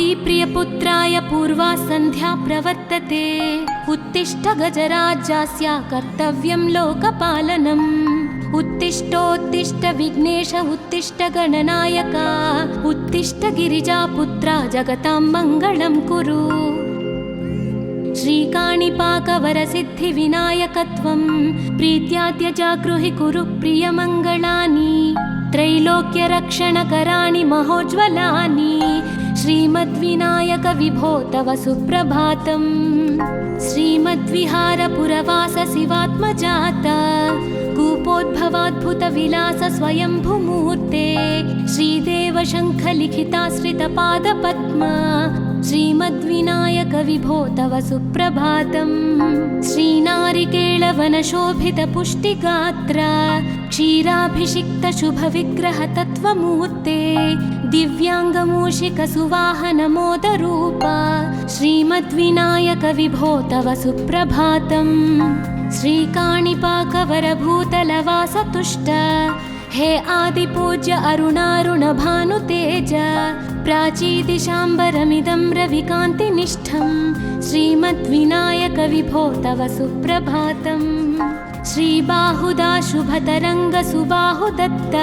कुन्तीप्रियपुत्राय पूर्वा सन्ध्या प्रवर्तते। उत्तिष्ठ गजराज्यास्य कर्तव्यं लोकपालनम्। उत्तिष्ठोत्तिष्ठ विघ्नेश उत्तिष्ठ गणनायक। उत्तिष्ठ गिरिजापुत्रा जगतां मङ्गलं कुरु। श्रीकाणिपाकवरसिद्धिविनायकत्वं प्रीत्याद्य जागृहि कुरु प्रियमङ्गलानि। त्रैलोक्यरक्षणकराणि महोज्ज्वलानि। श्रीमद्विनायक विभो तव सुप्रभातम्। श्रीमद्विहारपुरवास शिवात्मजात कूपोद्भवाद्भुतविलास स्वयंभुमूर्ते। श्रीदेव शङ्खलिखिताश्रितपादपद्म। श्रीमद्विनायक विभो तव सुप्रभातम्। श्रीनारिकेळवनशोभितपुष्टिगात्र क्षीराभिषिक्त शुभविग्रह तत्त्वमूर्ते। दिव्याङ्गमूषिकसुवाहनमोदरूप श्रीमद्विनायक विभो तव सुप्रभातम्। श्रीकाणिपाकवरभूतलवासतुष्ट हे आदिपूज्य अरुणारुणभानुतेज। प्राचीदिशाम्बरमिदं रविकान्तिनिष्ठं श्रीमद्विनायक विभो तव सुप्रभातम्। श्रीबाहुदा शुभतरङ्गसुबाहुदत्त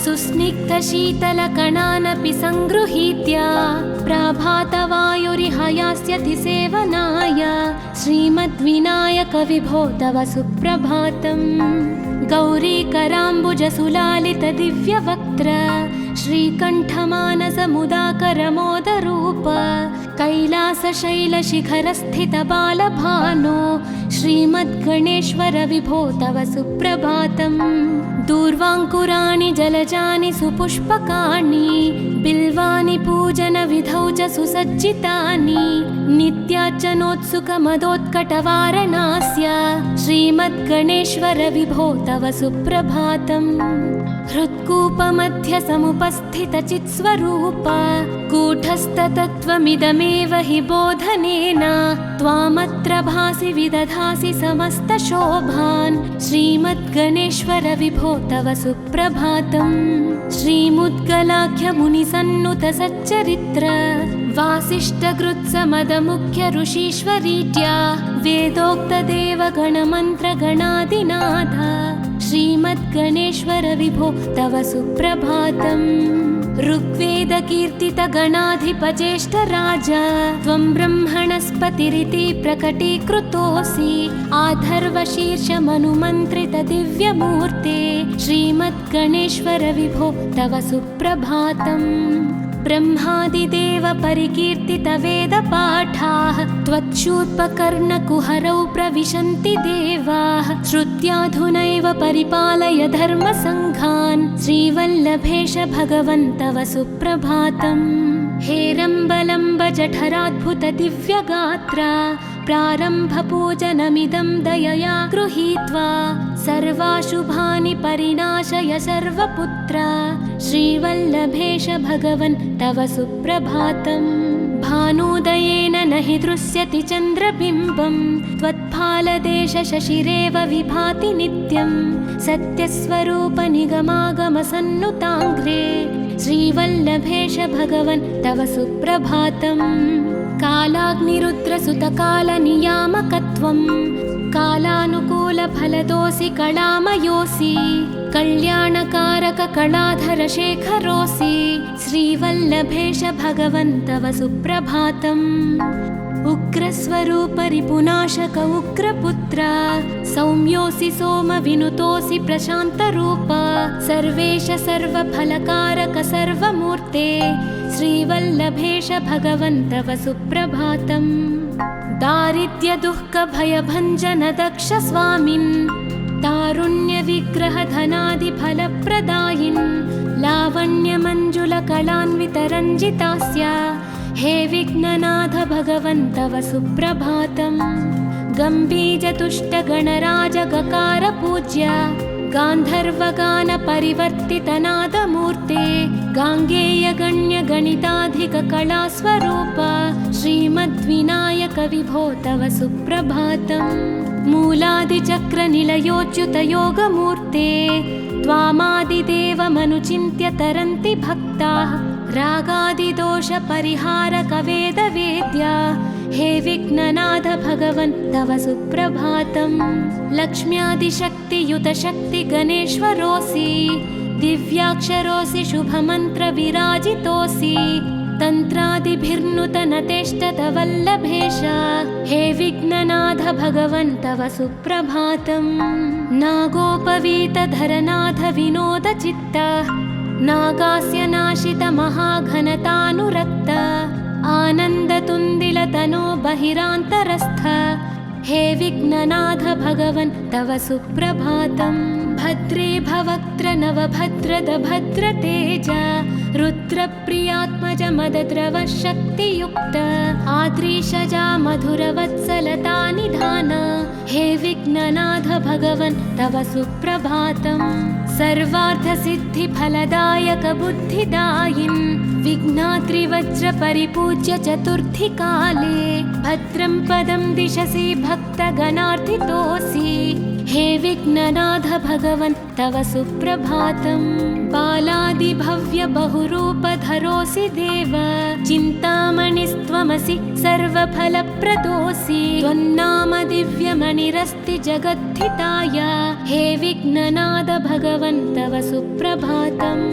सुस्निग्धशीतलकणानपि सङ्गृहीत्य प्रभातवायुरिहयास्यति सेवनाय श्रीमद्विनायक विभो तव सुप्रभातम्। गौरीकराम्बुजसुलालितदिव्यवक्त्र श्रीकण्ठमानसमुदाकरमोदरूप कैलासशैलशिखरस्थितबालभानो श्रीमद्गणेश्वर विभो तव सुप्रभातम्। दूर्वाङ्कुराणि जलजानि सुपुष्पकाणि बिल्वानि पूजनविधौ च सुसज्जितानि। नित्यार्चनोत्सुकमदोत्कटवारणास्य श्रीमद्गणेश्वर विभो तव सुप्रभातम्। हृत्कूपमध्य समुपस्थितचित्स्वरूप कूटस्थतत्त्वमिदमेव हि बोधनेन त्वामत्र भासि विदधासि समस्तशोभान् श्रीमद्गणेश्वर विभो तव सुप्रभातम्। श्रीमुद्गलाख्यमुनिसन्नुत सच्चरित्र वासिष्ठकृत्समदमुख्य ऋषीश्वरीत्या वेदोक्तदेवगणमन्त्रगणादिनाथ श्रीमद्गणेश्वर विभो तव सुप्रभातम्। ऋग्वेदकीर्तितगणाधिपज्येष्ठराज त्वं ब्रह्मणस्पतिरिति प्रकटीकृतोऽसि। आधर्वशीर्षमनुमन्त्रितदिव्यमूर्ते श्रीमद्गणेश्वर विभो तव सुप्रभातम्। ब्रह्मादिदेव परिकीर्तितवेदपाठाः त्वच्छूर्पकर्णकुहरौ प्रविशन्ति देवाः। श्रुत्याधुनैव परिपालय धर्मसङ्घान् श्रीवल्लभेश भगवन् तव सुप्रभातम्। हेरम्बलम्ब जठराद्भुत दिव्यगात्र प्रारम्भपूजनमिदं दयया गृहीत्वा सर्वाशुभानि परिणाशय सर्वपुत्र श्रीवल्लभेश भगवन् तव सुप्रभातम्। भानुदयेन न हि दृश्यति चन्द्रबिम्बं त्वत्फालदेश शशिरेव विभाति नित्यं। सत्यस्वरूप निगमागमसन्नुताङ्घ्रे श्रीवल्लभेश भगवन् तव सुप्रभातम्। कालाग्निरुद्रसुतकालनियामकत्वं कालानुकूलफलदोऽसि कलामयोऽसि। कल्याणकारक कलाधर शेखरोऽसि श्रीवल्लभेश भगवन् तव सुप्रभातम्। उग्रस्वरूप रिपुनाशक उग्रपुत्र सौम्योऽसि सोमविनुतोऽसि प्रशान्तरूप सर्वेश सर्वफलकारक सर्वमूर्ते श्रीवल्लभेश भगवन् तव सुप्रभातम्। दारिद्र्यदुःखभयभञ्जन दक्ष स्वामिन् तारुण्यविग्रहधनादिफलप्रदायिन् लावण्यमञ्जुलकलान्वितरञ्जितास्य हे विघ्ननाथ भगवन् तव सुप्रभातम्। गम्भीजतुष्टगणराजगकार पूज्य गान्धर्वगानपरिवर्तितनादमूर्ते गाङ्गेयगण्यगणिताधिककलास्वरूप श्रीमद्विनायक विभो तव सुप्रभातम्। मूलादिचक्रनिलयोच्युतयोगमूर्ते त्वामादिदेवमनुचिन्त्य तरन्ति भक्ताः रागादिदोषपरिहारकवेदवेद्या हे विघ्ननाथ भगवन् तव सुप्रभातम्। लक्ष्म्यादिशक्तियुतशक्तिगणेश्वरोऽसि दिव्याक्षरोऽसि शुभमन्त्रविराजितोऽसि तन्त्रादिभिर्नुतनतेष्टतवल्लभेश हे विघ्ननाथ भगवन् तव सुप्रभातम्। नागोपवीतधरनाथ विनोदचित्त नागास्य नाशित महाघनतानुरक्त आनन्दतुन्दिलतनो बहिरान्तरस्थ हे विघ्ननाथ भगवन् तव सुप्रभातम्। भद्रे भवक्त्र नवभद्रद भद्रतेज रुद्रप्रियात्मज मदद्रव शक्तियुक्त आद्रीशजा मधुरवत्सलता निधान हे विघ्ननाथ भगवन् तव सुप्रभातम्। सर्वार्थसिद्धिफलदायक बुद्धिदायिन् विघ्नात्रिवज्रपरिपूज्य चतुर्थी काले भद्रं पदं दिशसि भक्तगणार्थितोऽसि हे विघ्ननाथ भगवन् तव सुप्रभातम्। बालादिभव्य बहुरूपधरोऽसि देव चिन्तामणिस्त्वमसि सर्वफलप्रदोऽसि त्वन्नाम दिव्यमणिरस्ति जगद्धिताय हे विघ्ननाथ भगवन् तव सुप्रभातम्।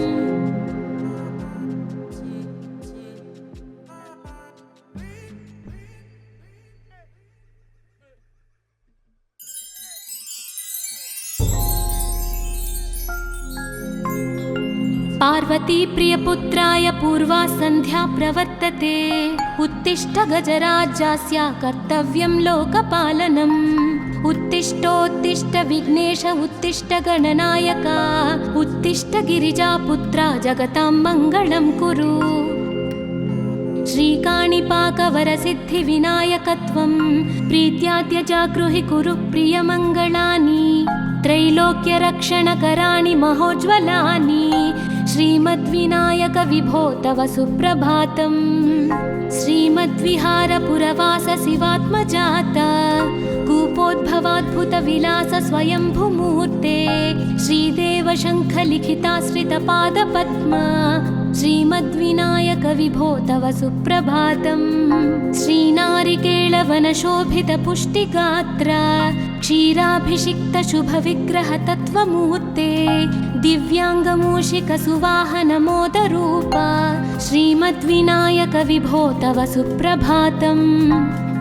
पार्वती प्रियपुत्राय पूर्वा सन्ध्या प्रवर्तते उत्तिष्ठ गजराज्यास्य कर्तव्यं लोकपालनम्। उत्तिष्ठोत्तिष्ठ विघ्नेश उत्तिष्ठ गणनायका उत्तिष्ठ गिरिजापुत्रा जगतां मङ्गलं कुरु। श्रीकाणिपाकवरसिद्धिविनायकत्वं प्रीत्याद्य जागृहि कुरु प्रियमङ्गलानि त्रैलोक्यरक्षणकराणि महोज्ज्वलानि श्रीमद्विनायक विभो तव सुप्रभातम्। श्रीमद्विहारपुरवास शिवात्मजाता कूपोद्भवाद्भुतविलास स्वयंभुमूर्ते श्रीदेव शङ्खलिखिताश्रितपादपद्मा श्रीमद्विनायक विभो तव सुप्रभातम्। श्रीनारिकेळवनशोभितपुष्टिगात्र क्षीराभिषिक्तशुभविग्रहतत्त्वमूर्ते दिव्याङ्गमूषिकसुवाहनमोदरूपा श्रीमद्विनायक विभो तव सुप्रभातम्।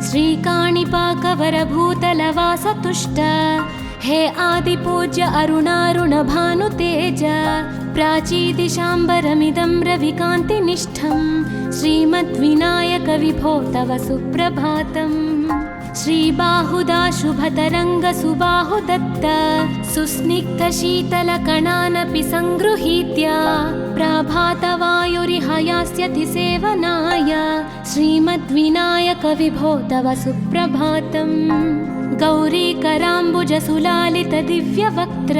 श्रीकाणिपाकवरभूतलवासतुष्ट हे आदिपूज्य अरुणारुणभानुतेज प्राचीदिशाम्बरमिदं रविकान्तिनिष्ठं श्रीमद्विनायक विभो तव सुप्रभातम्। श्रीबाहुदा शुभतरङ्गसुबाहुदत्त सुस्निग्धशीतलकणानपि सङ्गृहीत्य प्राभातवायुरिह यास्यति सेवनाय श्रीमद्विनायक विभो तव सुप्रभातम्। गौरीकराम्बुजसुलालितदिव्यवक्त्र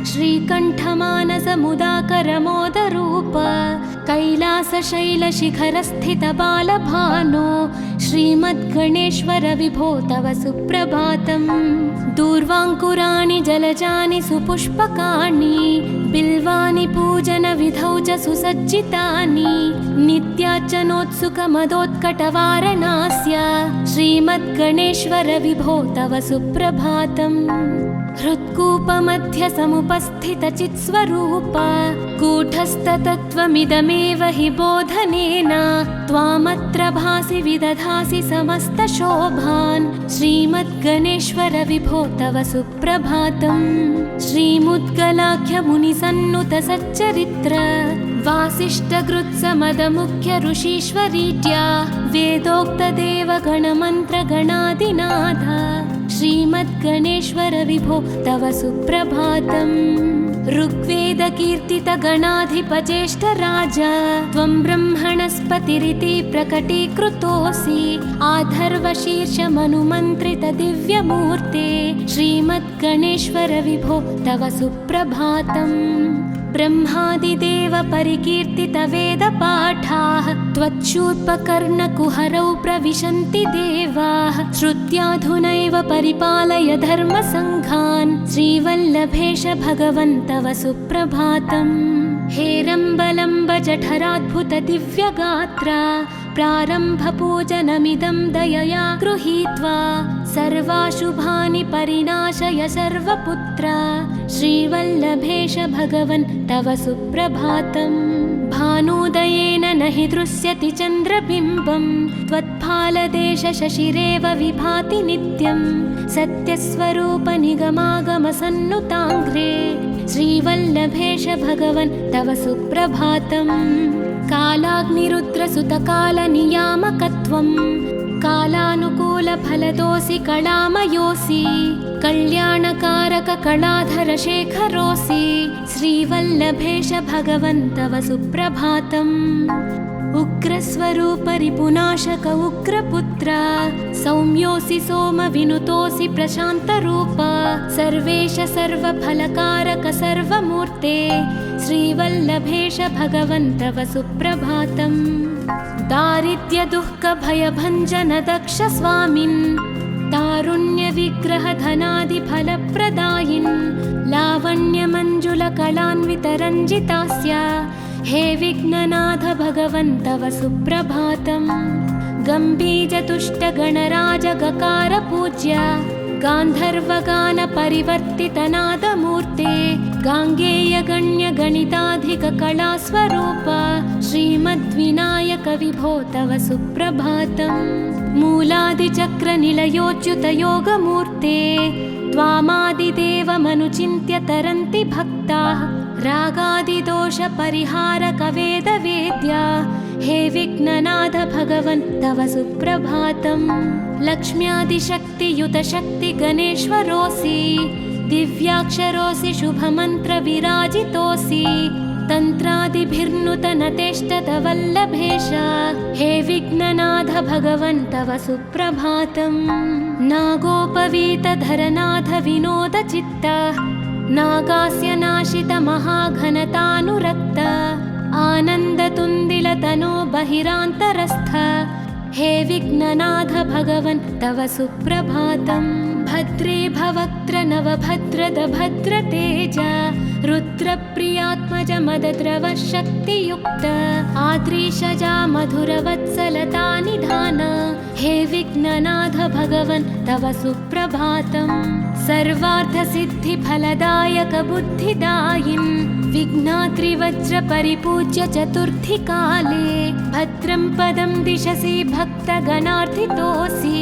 श्रीकण्ठमानसमुदाकरमोदरूप कैलासशैलशिखरस्थितबालभानो श्रीमद्गणेश्वर विभो तव सुप्रभातम्। दूर्वाङ्कुराणि जलजानि सुपुष्पकाणि बिल्वानि पूजनविधौ च सुसज्जितानि नित्यार्चनोत्सुकमदोत्कटवारणास्य श्रीमद्गणेश्वर विभो तव सुप्रभातम्। हृत्कूपमध्यसमुपस्थितचित्स्वरूप कूटस्थतत्त्वमिदमेव हि बोधनेन त्वामत्र भासि विदधासि समस्तशोभान् श्रीमद्गणेश्वर विभो तव सुप्रभातम्। श्रीमुद्गलाख्यमुनिसन्नुतसच्चरित्र वासिष्ठकृत्समदमुख्य ऋषीश्वरीट्या वेदोक्तदेवगणमन्त्रगणादिनाथ श्रीमद्गणेश्वर विभो तव सुप्रभातम्। ऋग्वेदकीर्तितगणाधिपज्येष्ठराज त्वं ब्रह्मणस्पतिरिति प्रकटीकृतोऽसि आधर्वशीर्षमनुमन्त्रितदिव्यमूर्ते श्रीमद्गणेश्वर विभो तव सुप्रभातम्। ब्रह्मादिदेव परिकीर्तितवेदपाठाः त्वच्छूर्पकर्णकुहरौ प्रविशन्ति देवाः श्रुत्याधुनैव परिपालय धर्मसङ्घान् श्रीवल्लभेश भगवन् तव सुप्रभातम्। हेरम्बलम्ब जठराद्भुत दिव्यगात्र प्रारम्भपूजनमिदं दयया गृहीत्वा सर्वाशुभानि परिनाशय सर्वपुत्र श्रीवल्लभेश भगवन् तव सुप्रभातम्। भानोदयेन न हि दृश्यति चन्द्रबिम्बं त्वत्फालदेश शशिरेव विभाति नित्यं सत्यस्वरूप निगमागमसन्नुताङ्घ्रे श्रीवल्लभेश भगवन् तव सुप्रभातम्। कालाग्निरुद्रसुतकालनियामकत्वं कालानुकूलफलदोऽसि कलामयोऽसि कल्याणकारक कलाधर शेखरोऽसि श्रीवल्लभेश भगवन् तव सुप्रभातम्। उग्रस्वरूप रिपुनाशक उग्रपुत्र सौम्योऽसि सोमविनुतोऽसि प्रशान्तरूप सर्वेश सर्वफलकारक सर्वमूर्ते श्रीवल्लभेश भगवन् तव सुप्रभातम्। दारिद्र्यदुःखभयभञ्जन दक्ष स्वामिन् तारुण्यविग्रह धनादिफलप्रदायिन् लावण्यमञ्जुलकलान्वितरञ्जितास्य हे विघ्ननाथ भगवन् तव सुप्रभातम्। गम्भीरतुष्टगणराजगकार पूज्य गान्धर्वगान परिवर्तितनादमूर्ते गाङ्गेयगण्यगणिताधिककलास्वरूप श्रीमद्विनायक विभो तव सुप्रभातम्। मूलादिचक्रनिलयोच्युतयोगमूर्ते त्वामादिदेवमनुचिन्त्य तरन्ति भक्ताः रागादिदोषपरिहारक वेदवेद्या हे विघ्ननाथ भगवन् तव सुप्रभातम्। लक्ष्म्यादिशक्तियुत शक्ति गणेश्वरोऽसि दिव्याक्षरोऽसि शुभमन्त्रविराजितोऽसि तन्त्रादिभिर्नुतनतेष्टत वल्लभेश हे विघ्ननाथ भगवन् तव सुप्रभातम्। नागोपवीतधरनाथ विनोदचित्त नागास्य नाशित महाघनतानुरक्त आनन्दतुन्दिलतनो बहिरान्तरस्थ हे विघ्ननाथ भगवन् तव सुप्रभातम्। भद्रे भवक्त्र नवभद्रद भद्रतेज रुद्रप्रियात्मज मदद्रव शक्तियुक्त आद्रीशजा मधुरवत्सलता निधान हे विघ्ननाथ भगवन् तव सुप्रभातम्। सर्वार्थसिद्धिफलदायक बुद्धिदायिन् विघ्नाद्रिवज्र परिपूज्य चतुर्थी काले भद्रं पदं दिशसि भक्तगणार्थितोऽसि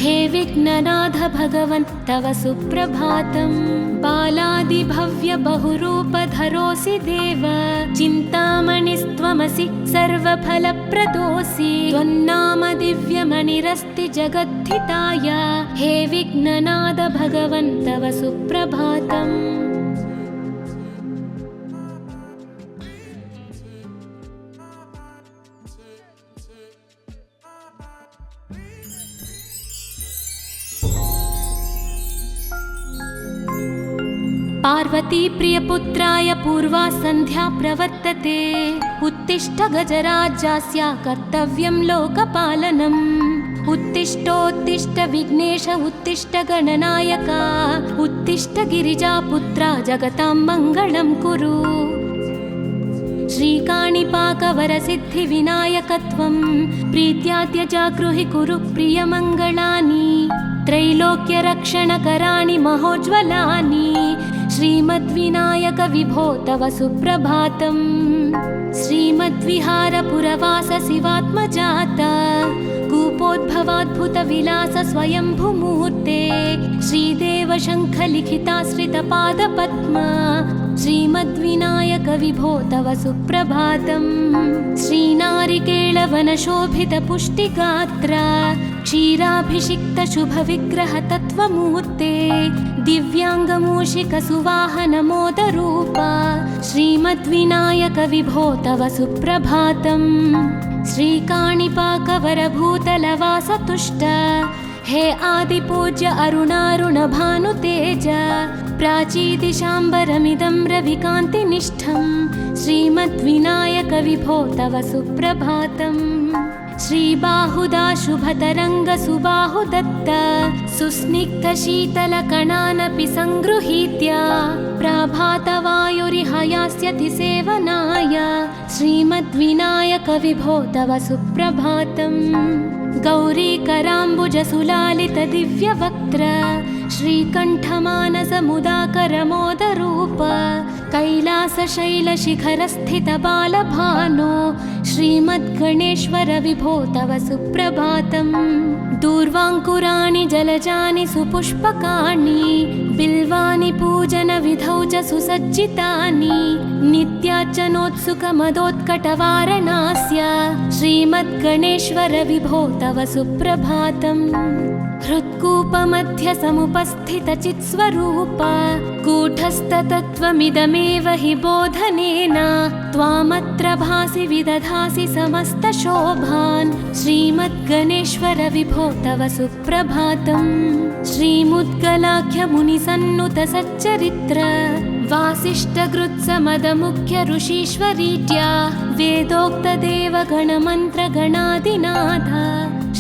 हे विघ्ननाथ भगवन् तव सुप्रभातम्। बालादिभव्य बहुरूपधरोऽसि देव चिन्तामणिस्त्वमसि सर्वफलप्रदोऽसि त्वन्नाम दिव्यमणिरस्ति जगद्धिताय हे विघ्ननाथ भगवन् तव सुप्रभातम्। पार्वती प्रियपुत्राय पूर्वा सन्ध्या प्रवर्तते उत्तिष्ठ गजराज्यस्य कर्तव्यं लोकपालनम्। उत्तिष्ठोत्तिष्ठ विघ्नेश उत्तिष्ठ गणनायक उत्तिष्ठ गिरिजापुत्रा जगतां मङ्गलं कुरु। श्रीकाणिपाकवरसिद्धिविनायकत्वं प्रीत्याद्य जागृहि कुरु प्रियमङ्गलानि त्रैलोक्यरक्षणकराणि महोज्ज्वलानि श्रीमद्विनायक विभो तव सुप्रभातम्। श्रीमद्विहारपुरवास शिवात्मजात कूपोद्भवाद्भुतविलास स्वयंभुमूर्ते श्रीदेव शङ्खलिखिताश्रितपादपद्म श्रीमद्विनायक विभो तव सुप्रभातम्। श्रीनारिकेळवनशोभितपुष्टिगात्र क्षीराभिषिक्त शुभविग्रह तत्त्वमूर्ते दिव्याङ्गमूषिकसुवाहनमोदरूप श्रीमद्विनायक विभो तव सुप्रभातम्। श्रीकाणिपाकवरभूतलवासतुष्ट हे आदिपूज्य अरुणारुणभानुतेज प्राचीदिशाम्बरमिदं रविकान्तिनिष्ठं श्रीमद्विनायक विभो तव सुप्रभातम्। श्रीबाहुदा शुभतरङ्गसुबाहुदत्त सुस्निग्धशीतलकणानपि सङ्गृहीत्य प्रभातवायुरिहयास्यति सेवनाय श्रीमद्विनायकविभो तव सुप्रभातम्। गौरीकराम्बुजसुलालितदिव्यवक्त्र श्रीकण्ठमानसमुदाकरमोदरूप कैलासशैलशिखरस्थितबालभानो श्रीमद्गणेश्वर विभो तव सुप्रभातम्। दूर्वाङ्कुराणि जलजानि सुपुष्पकाणि बिल्वानि पूजनविधौ च सुसज्जितानि नित्यार्चनोत्सुकमदोत्कटवारणास्य श्रीमद्गणेश्वर विभो तव सुप्रभातम्। हृत्कूपमध्य समुपस्थितचित्स्वरूप कूटस्थतत्त्वमिदमेव हि बोधनेन त्वामत्र भासि विदधासि समस्तशोभान् श्रीमद्गणेश्वर विभो तव सुप्रभातम्। श्रीमुद्गलाख्यमुनिसन्नुत सच्चरित्र वासिष्ठगृत्समदमुख्य ऋषीश्वरीत्या वेदोक्तदेवगणमन्त्रगणादिनाथ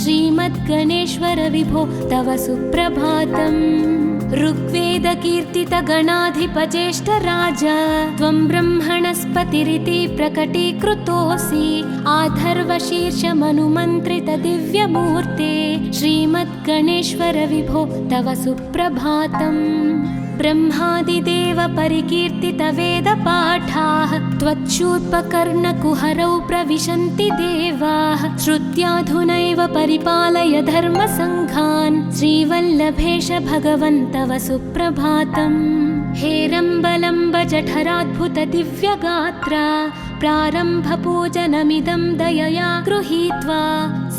श्रीमद्गणेश्वर विभो तव सुप्रभातम्। ऋग्वेदकीर्तितगणाधिपज्येष्ठराज त्वं ब्रह्मणस्पतिरिति प्रकटीकृतोऽसि आधर्वशीर्षमनुमन्त्रितदिव्यमूर्ते श्रीमद्गणेश्वर विभो तव सुप्रभातम्। ब्रह्मादिदेव परिकीर्तितवेदपाठाः त्वच्छूर्पकर्णकुहरौ प्रविशन्ति देवाः श्रुत्याधुनैव परिपालय धर्मसङ्घान् श्रीवल्लभेश भगवन् तव सुप्रभातम्। हेरम्बलम्बजठराद्भुतदिव्यगात्रा प्रारम्भपूजनमिदं दयया गृहीत्वा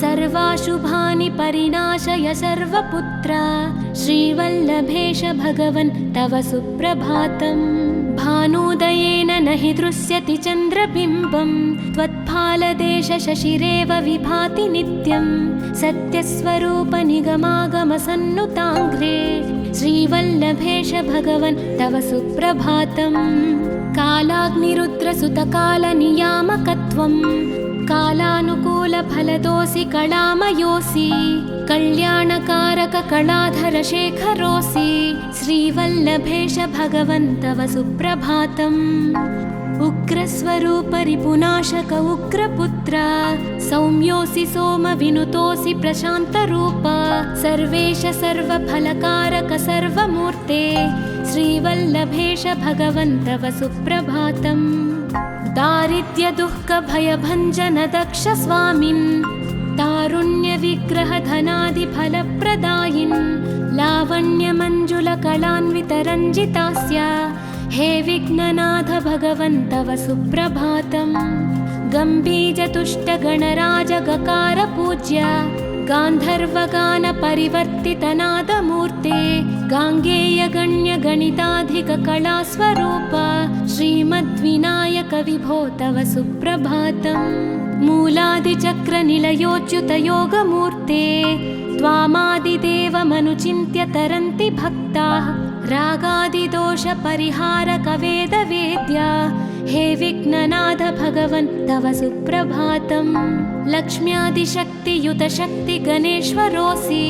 सर्वाशुभानि परिणाशय सर्वपुत्रा श्रीवल्लभेश भगवन् तव सुप्रभातम्। भानुदयेन न हि दृश्यति चन्द्रबिम्बं त्वत्फालदेशशशिरेव विभाति नित्यं सत्यस्वरूप निगमागमसन्नुताङ्घ्रे श्रीवल्लभेश भगवन् तव सुप्रभातम्। कालाग्निरुद्रसुतकालनियामकत्वं कालानुकूलफलदोऽसि कलामयोऽसि कल्याणकारककलाधरशेखरोऽसि श्रीवल्लभेश भगवन् तव सुप्रभातम्। उग्रस्वरूपरिपुनाशक उग्रपुत्र सौम्योऽसि सोमविनुतोऽसि प्रशान्तरूप सर्वेश सर्वफलकारक सर्वमूर्ते श्रीवल्लभेश भगवन् तव सुप्रभातम्। दारिद्र्यदुःखभयभञ्जन दक्ष स्वामिन् तारुण्यविग्रहधनादिफलप्रदायिन् लावण्यमञ्जुलकलान्वितरञ्जितास्य हे विघ्ननाथ भगवन् तव सुप्रभातम्। गम्भीजतुष्टगणराजगकार पूज्य गान्धर्वगानपरिवर्तितनादमूर्ते गाङ्गेयगण्यगणिताधिककलास्वरूप श्रीमद्विनायक विभो तव सुप्रभातम्। मूलादिचक्रनिलयोच्युतयोगमूर्ते त्वामादिदेवमनुचिन्त्य तरन्ति भक्ताः रागादिदोषपरिहारकवेदवेद्या हे विघ्ननाथ भगवन् तव सुप्रभातम्। लक्ष्म्यादिशक्तियुतशक्तिगणेश्वरोऽसि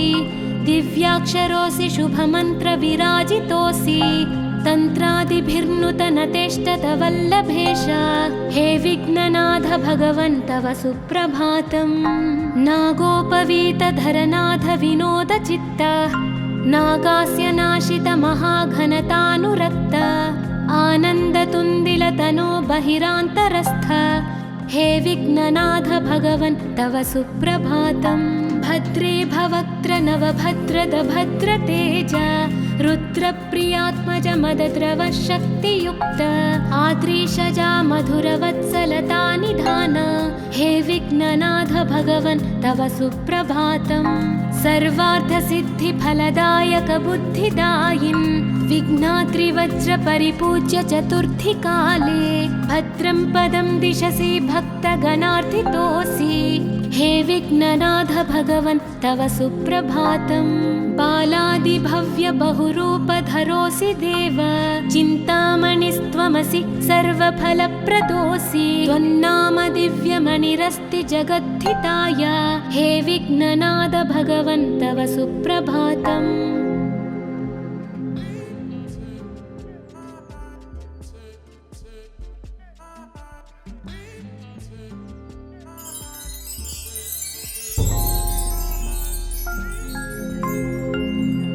दिव्याक्षरोऽसि शुभमन्त्रविराजितोऽसि तन्त्रादिभिर्नुतनतेष्टतवल्लभेश हे विघ्ननाथ भगवन् तव सुप्रभातम्। नागोपवीतधरनाथ विनोदचित्त नागास्य नाशित महाघनतानुरक्त आनन्दतुन्दिलतनो बहिरान्तरस्थ हे विघ्ननाथ भगवन् तव सुप्रभातम्। भद्रे भवक्त्र नवभद्रद भद्रतेज रुद्रप्रियात्मज मदद्रव शक्तियुक्त आद्रीशजा मधुरवत्सलता निधान हे विघ्ननाथ भगवन् तव सुप्रभातम्। सर्वार्थसिद्धिफलदायक बुद्धिदायिन् विघ्नाद्रिवज्रपरिपूज्य चतुर्थी काले भद्रं पदं दिशसि भक्तगणार्थितोऽसि हे विघ्ननाथ भगवन् तव सुप्रभातम्। बालादिभव्य बहुरूपधरोऽसि देव, चिन्तामणिस्त्वमसि सर्वफलप्रदोऽसि। त्वन्नाम दिव्यमणिरस्ति जगद्धिताय, हे विघ्ननाथ भगवन् तव सुप्रभातम्।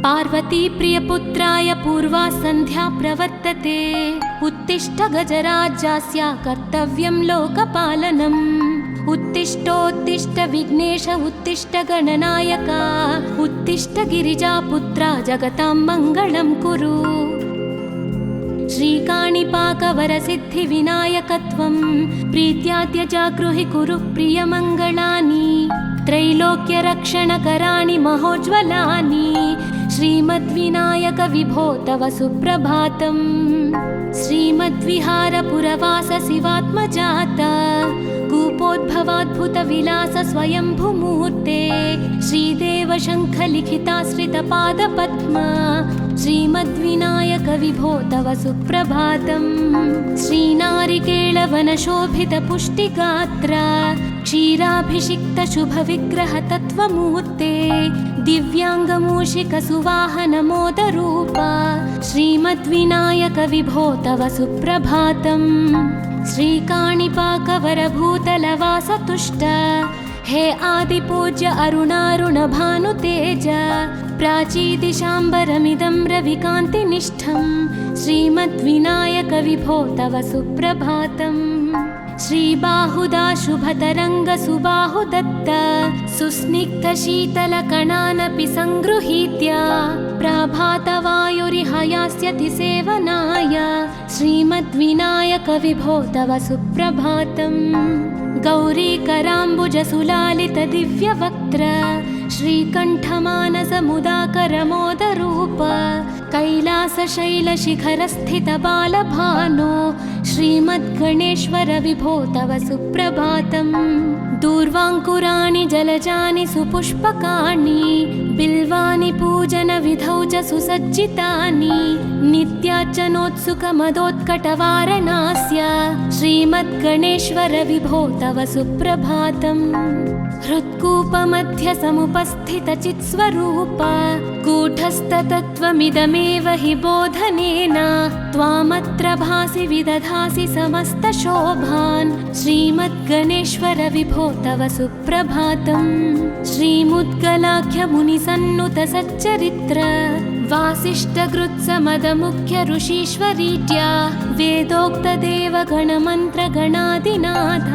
पार्वती प्रियपुत्राय पूर्वा सन्ध्या प्रवर्तते, उत्तिष्ठ गजराज्यास्य कर्तव्यं लोकपालनम्। उत्तिष्ठोत्तिष्ठ विघ्नेश उत्तिष्ठ गणनायक, उत्तिष्ठ गिरिजापुत्रा जगतां मङ्गलं कुरु। श्रीकाणिपाकवरसिद्धिविनायकत्वं प्रीत्याद्य जागृहि कुरु प्रियमङ्गलानि। त्रैलोक्यरक्षणकराणि महोज्ज्वलानि, श्रीमद्विनायक विभो तव सुप्रभातम्। श्रीमद्विहारपुरवास शिवात्मजात, कूपोद्भवाद्भुतविलास स्वयंभुमूर्ते। श्रीदेव शङ्खलिखिताश्रितपादपद्म, श्रीमद्विनायक विभो तव सुप्रभातम्। श्रीनारिकेळवनशोभितपुष्टिगात्र, क्षीराभिषिक्तशुभविग्रहतत्त्वमूर्ते। दिव्याङ्गमूषिकसुवाहनमोदरूप, श्रीमद्विनायक विभो तव सुप्रभातम्। श्रीकाणिपाकवरभूतलवासतुष्ट, हे आदिपूज्य अरुणारुणभानुतेज। प्राचीदिशाम्बरमिदं रविकान्तिनिष्ठं, श्रीमद्विनायक विभो तव सुप्रभातम्। श्रीबाहुदा शुभतरङ्गसुबाहुदत्त, सुस्निग्धशीतलकणानपि सङ्गृहीत्य। प्रभातवायुरिहयास्यति सेवनाय, श्रीमद्विनायक विभो तव सुप्रभातम्। गौरीकराम्बुजसुलालितदिव्यवक्त्र, श्रीकण्ठमानसमुदाकरमोदरूप। कैलासशैलशिखरस्थितबालभानो, श्रीमद्गणेश्वर विभो तव सुप्रभातम्। दूर्वाङ्कुराणि जलजानि सुपुष्पकाणि, बिल्वानि पूजनविधौ च सुसज्जितानि। नित्यार्चनोत्सुकमदोत्कटवारणास्य, श्रीमद्गणेश्वर विभो तव सुप्रभातम्। हृत्कूपमध्यसमुपस्थितचित्स्वरूप, कूटस्थतत्त्वमिदमेव हि बोधनेन। त्वामत्र भासि विदधासि समस्तशोभान्, श्रीमद्गणेश्वर विभो तव सुप्रभातम्। श्रीमुद्गलाख्यमुनिसन्नुतसच्चरित्र, वासिष्ठकृत्समदमुख्य ऋषीश्वरीत्या। वेदोक्तदेवगणमन्त्रगणादिनाथ,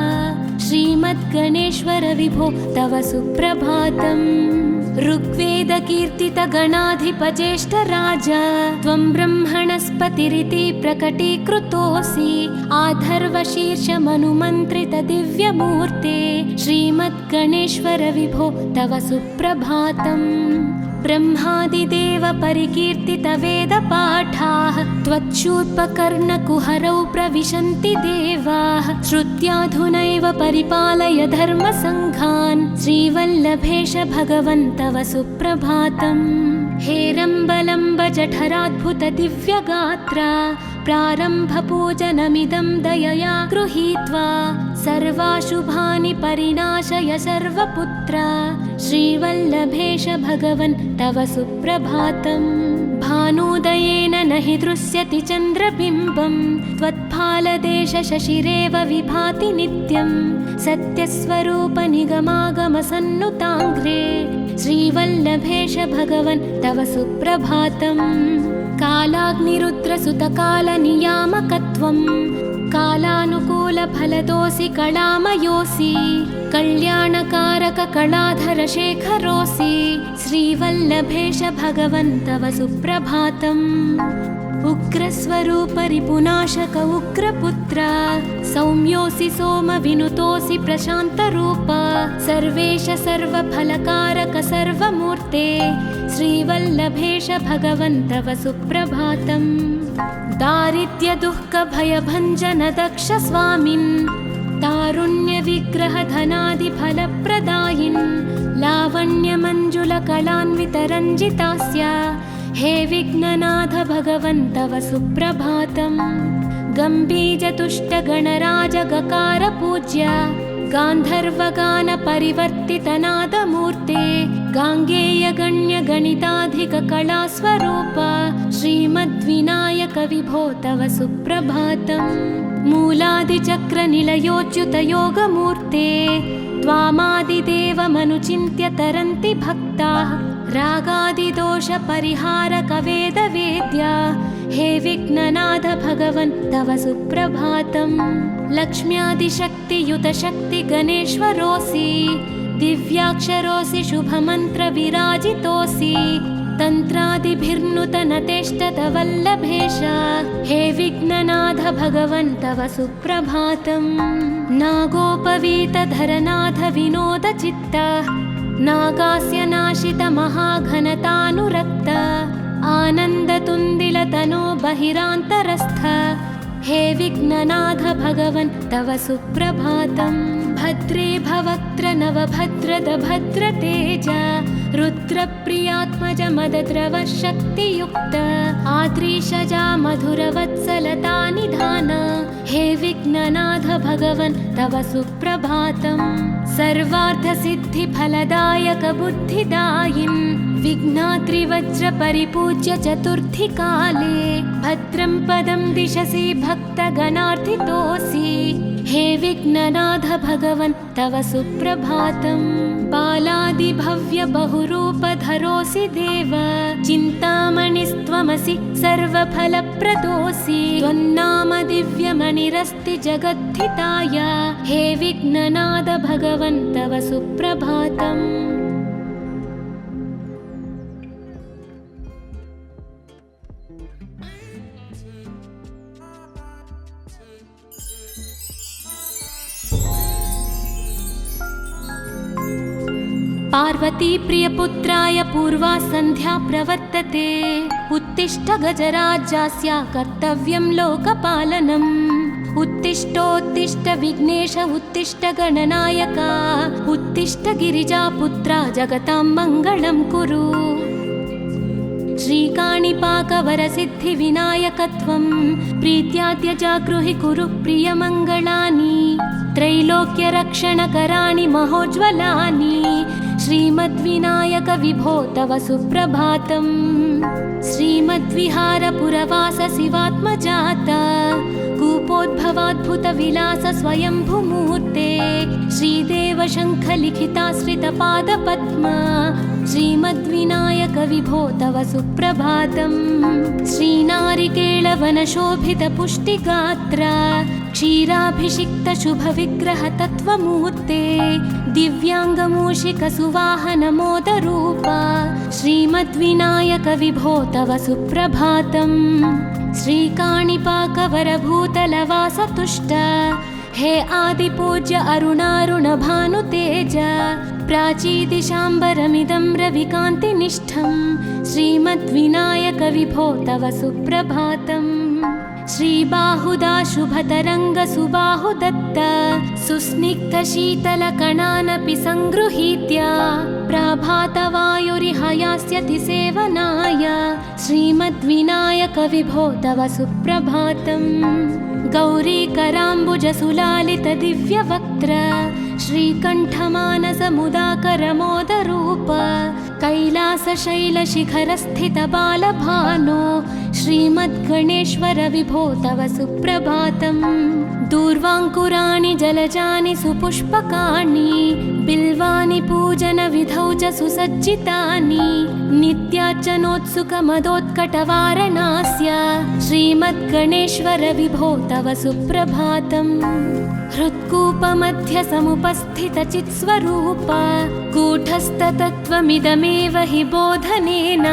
श्रीमद्गणेश्वर विभो तव सुप्रभातम्। ऋग्वेदकीर्तितगणाधिपज्येष्ठराज, त्वं ब्रह्मणस्पतिरिति प्रकटीकृतोऽसि। आधर्वशीर्षमनुमन्त्रितदिव्यमूर्ते, श्रीमद्गणेश्वर विभो तव सुप्रभातम्। ब्रह्मादिदेव परिकीर्तितवेदपाठाः, त्वच्छूर्पकर्णकुहरौ प्रविशन्ति देवाः। श्रुत्याधुनैव परिपालय धर्मसङ्घान्, श्रीवल्लभेश भगवन् तव सुप्रभातम्। हेरम्बलम्ब जठराद्भुतदिव्यगात्र, प्रारम्भपूजनमिदं दयया गृहीत्वा। सर्वाशुभानि परिणाशय सर्वपुत्र, श्रीवल्लभेश भगवन् तव सुप्रभातम्। भानुदयेन न हि दृश्यति चन्द्रबिम्बं, त्वत्फालदेशशशिरेव विभाति नित्यं। सत्यस्वरूपनिगमागमसन्नुताङ्घ्रे, श्रीवल्लभेश भगवन् तव सुप्रभातम्। कालाग्निरुद्रसुतकालनियामकत्वं, कालानुकूलफलदोऽसि कलामयोऽसि। कल्याणकारक कलाधरशेखरोऽसि, श्रीवल्लभेश भगवन् तव सुप्रभातम्। उग्रस्वरूपरिपुनाशक उग्रपुत्र, सौम्योऽसि सोमविनुतोऽसि प्रशान्तरूप। सर्वेश सर्वफलकारक सर्वमूर्ते, श्रीवल्लभेश भगवन् तव सुप्रभातम्। दारिद्र्यदुःखभयभञ्जन दक्ष स्वामिन्, तारुण्यविग्रहधनादिफलप्रदायिन् लावण्यमञ्जुलकलान्वितरञ्जितास्य हे विघ्ननाथ भगवन् तव सुप्रभातम्। गम्भीजतुष्टगणराजगकारपूज्य गान्धर्वगानपरिवर्तितनादमूर्ते गाङ्गेयगण्यगणिताधिककलास्वरूप श्रीमद्विनायक विभो तव सुप्रभातम्। मूलादिचक्रनिलयोच्युतयोगमूर्ते त्वामादिदेवमनुचिन्त्य तरन्ति भक्ताः रागादिदोषपरिहारकवेदवेद्या हे विघ्ननाथ भगवन् तव सुप्रभातम्। लक्ष्म्यादिशक्तियुतशक्तिगणेश्वरोऽसि दिव्याक्षरोऽसि शुभमन्त्रविराजितोऽसि तन्त्रादिभिर्नुतनतेष्टतवल्लभेश हे विघ्ननाथ भगवन् तव सुप्रभातम्। नागोपवीतधरनाथ विनोदचित्त नागास्य नाशित महाघनतानुरक्त आनन्दतुन्दिलतनो बहिरान्तरस्थ हे विघ्ननाथ भगवन् तव सुप्रभातम्। भद्रे भवक्त्र नवभद्रद भद्रतेज रुद्रप्रियात्मज मदद्रव शक्तियुक्त आद्रीशजा मधुरवत्सलता निधान हे विघ्ननाथ भगवन् तव सुप्रभातम्। सर्वार्थसिद्धिफलदायक बुद्धिदायिन् विघ्नाद्रिवज्रपरिपूज्य चतुर्थीकाले भद्रं पदं दिशसि भक्तगणार्थितोऽसि हे विघ्ननाथ भगवन् तव सुप्रभातम्। बालादिभव्य बहुरूपधरोऽसि देव चिन्तामणिस्त्वमसि सर्वफलप्रदोऽसि त्वन्नाम दिव्यमणिरस्ति जगद्धिताय हे विघ्ननाथ भगवन् तव सुप्रभातम्। पार्वती प्रियपुत्राय पूर्वा सन्ध्या प्रवर्तते उत्तिष्ठ गजराज्यास्य कर्तव्यं लोकपालनम्। उत्तिष्ठोत्तिष्ठ विघ्नेश उत्तिष्ठ गणनायक उत्तिष्ठ गिरिजापुत्रा जगतां मङ्गलं कुरु। श्रीकाणिपाकवरसिद्धिविनायकत्वं प्रीत्याद्य जागृहि कुरु प्रियमङ्गलानि त्रैलोक्यरक्षणकराणि महोज्ज्वलानि श्रीमद्विनायक विभो तव सुप्रभातम्। श्रीमद्विहारपुरवास शिवात्मजात कूपोद्भवाद्भुतविलास स्वयंभुमूर्ते श्रीदेव शङ्खलिखिताश्रितपादपद्म श्रीमद्विनायक विभो तव सुप्रभातम्। श्रीनारिकेळवनशोभितपुष्टिगात्र क्षीराभिषिक्त शुभविग्रह तत्त्वमूर्ते दिव्याङ्गमूषिकसुवाहनमोदरूप श्रीमद्विनायक विभो तव सुप्रभातम्। श्रीकाणिपाकवरभूतलवासतुष्ट हे आदिपूज्य अरुणारुणभानुतेज प्राचीदिशाम्बरमिदं रविकान्तिनिष्ठं श्रीमद्विनायक विभो तव सुप्रभातम्। श्रीबाहुदा शुभतरङ्गसुबाहुदत्त सुस्निग्धशीतलकणानपि सङ्गृहीत्य प्रभातवायुरिहयास्यति सेवनाय श्रीमद्विनायक विभो तव सुप्रभातम्। गौरीकराम्बुजसुलालितदिव्यवक्त्र श्रीकण्ठमानसमुदाकरमोदरूप कैलासशैलशिखरस्थितबालभानो श्रीमद्गणेश्वर विभो तव सुप्रभातम्। दूर्वाङ्कुराणि जलजानि सुपुष्पकाणि बिल्वानि पूजनविधौ च सुसज्जितानि नित्यार्चनोत्सुकमदोत्कटवारणास्य श्रीमद्गणेश्वर विभो तव सुप्रभातम्। हृत्कूपमध्यसमुपस्थितचित्स्वरूप कूटस्थतत्त्वमिदमेव हि बोधनेन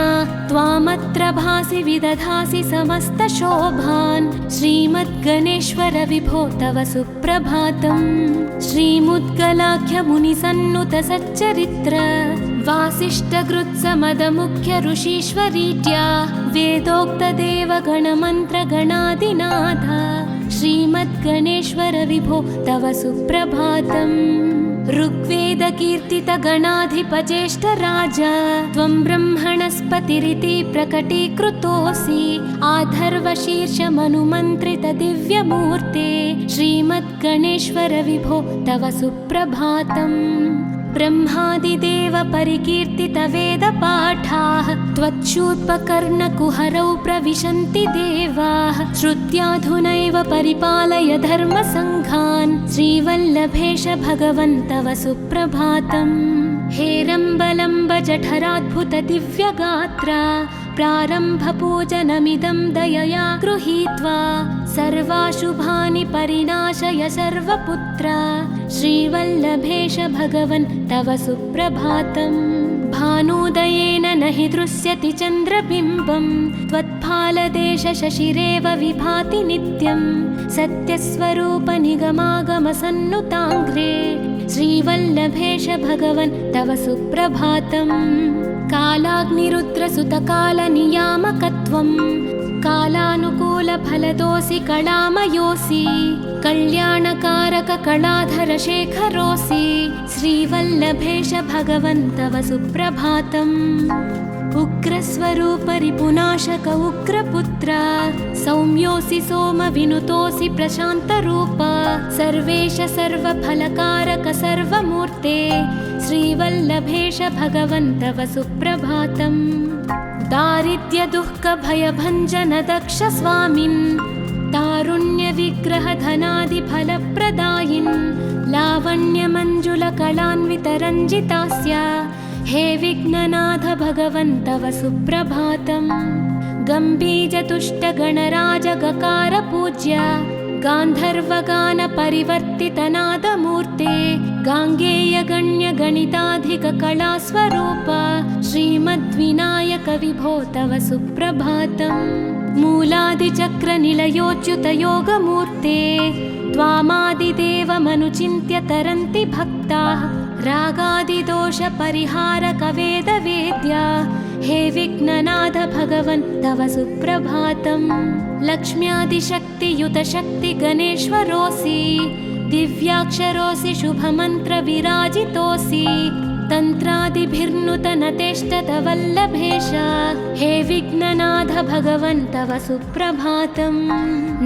त्वामत्र भासि विदधासि समस्तशोभान् श्रीमद्गणेश्वर विभो तव सुप्रभातम्। श्रीमुद्गलाख्यमुनिसन्नुतसच्चरित्र वासिष्ठगृत्समदमुख्य ऋषीश्वरीत्या वेदोक्तदेवगणमन्त्रगणादिनाथ श्रीमद्गणेश्वर विभो तव सुप्रभातम्। ऋग्वेदकीर्तितगणाधिपज्येष्ठराज त्वं ब्रह्मणस्पतिरिति प्रकटीकृतोऽसि। आधर्वशीर्षमनुमन्त्रितदिव्यमूर्ते श्रीमद्गणेश्वर विभो तव सुप्रभातम्। ब्रह्मादिदेव परिकीर्तितवेदपाठाः त्वच्छूर्पकर्णकुहरौ प्रविशन्ति देवाः। श्रुत्याधुनैव परिपालय धर्मसङ्घान् श्रीवल्लभेश भगवन् तव सुप्रभातम्। हेरम्बलम्ब जठराद्भुतदिव्यगात्रा प्रारम्भपूजनमिदं दयया गृहीत्वा सर्वाशुभानि परिनाशय सर्वपुत्रा श्रीवल्लभेश भगवन् तव सुप्रभातम्। भानुदयेन न हि दृश्यति चन्द्रबिम्बं त्वत्फालदेश शशिरेव विभाति नित्यं। सत्यस्वरूप निगमागमसन्नुताङ्घ्रे श्रीवल्लभेश भगवन् तव सुप्रभातम्। कालाग्निरुद्रसुतकालनियामकत्वं कालानुकूलफलदोऽसि कलामयोऽसि। कल्याणकारककलाधरशेखरोऽसि श्रीवल्लभेश भगवन् तव सुप्रभातम्। उग्रस्वरूपरिपुनाशक उग्रपुत्र सौम्योऽसि सोमविनुतोऽसि प्रशान्तरूप। सर्वेश सर्वफलकारक सर्वमूर्ते श्रीवल्लभेश भगवन् तव सुप्रभातम्। दारिद्र्यदुःखभयभञ्जन दक्ष स्वामिन् तारुण्यविग्रहधनादिफलप्रदायिन् लावण्यमञ्जुलकलान्वितरञ्जितास्य हे विघ्ननाथ भगवन् तव सुप्रभातम्। गम्भीजतुष्टगणराजगकार गान्धर्वगानपरिवर्तितनादमूर्ते गाङ्गेयगण्यगणिताधिककलास्वरूप श्रीमद्विनायक विभो तव सुप्रभातम्। मूलादिचक्रनिलयोच्युतयोगमूर्ते त्वामादिदेवमनुचिन्त्य तरन्ति भक्ताः। रागादिदोषपरिहारकवेदवेद्या हे विघ्ननाथ भगवन् तव सुप्रभातम्। लक्ष्म्यादिशक्तियुतशक्तिगणेश्वरोऽसि दिव्याक्षरोऽसि शुभमन्त्रविराजितोऽसि। तन्त्रादिभिर्नुतनतेष्टतवल्लभेश हे विघ्ननाथ भगवन् तव सुप्रभातम्।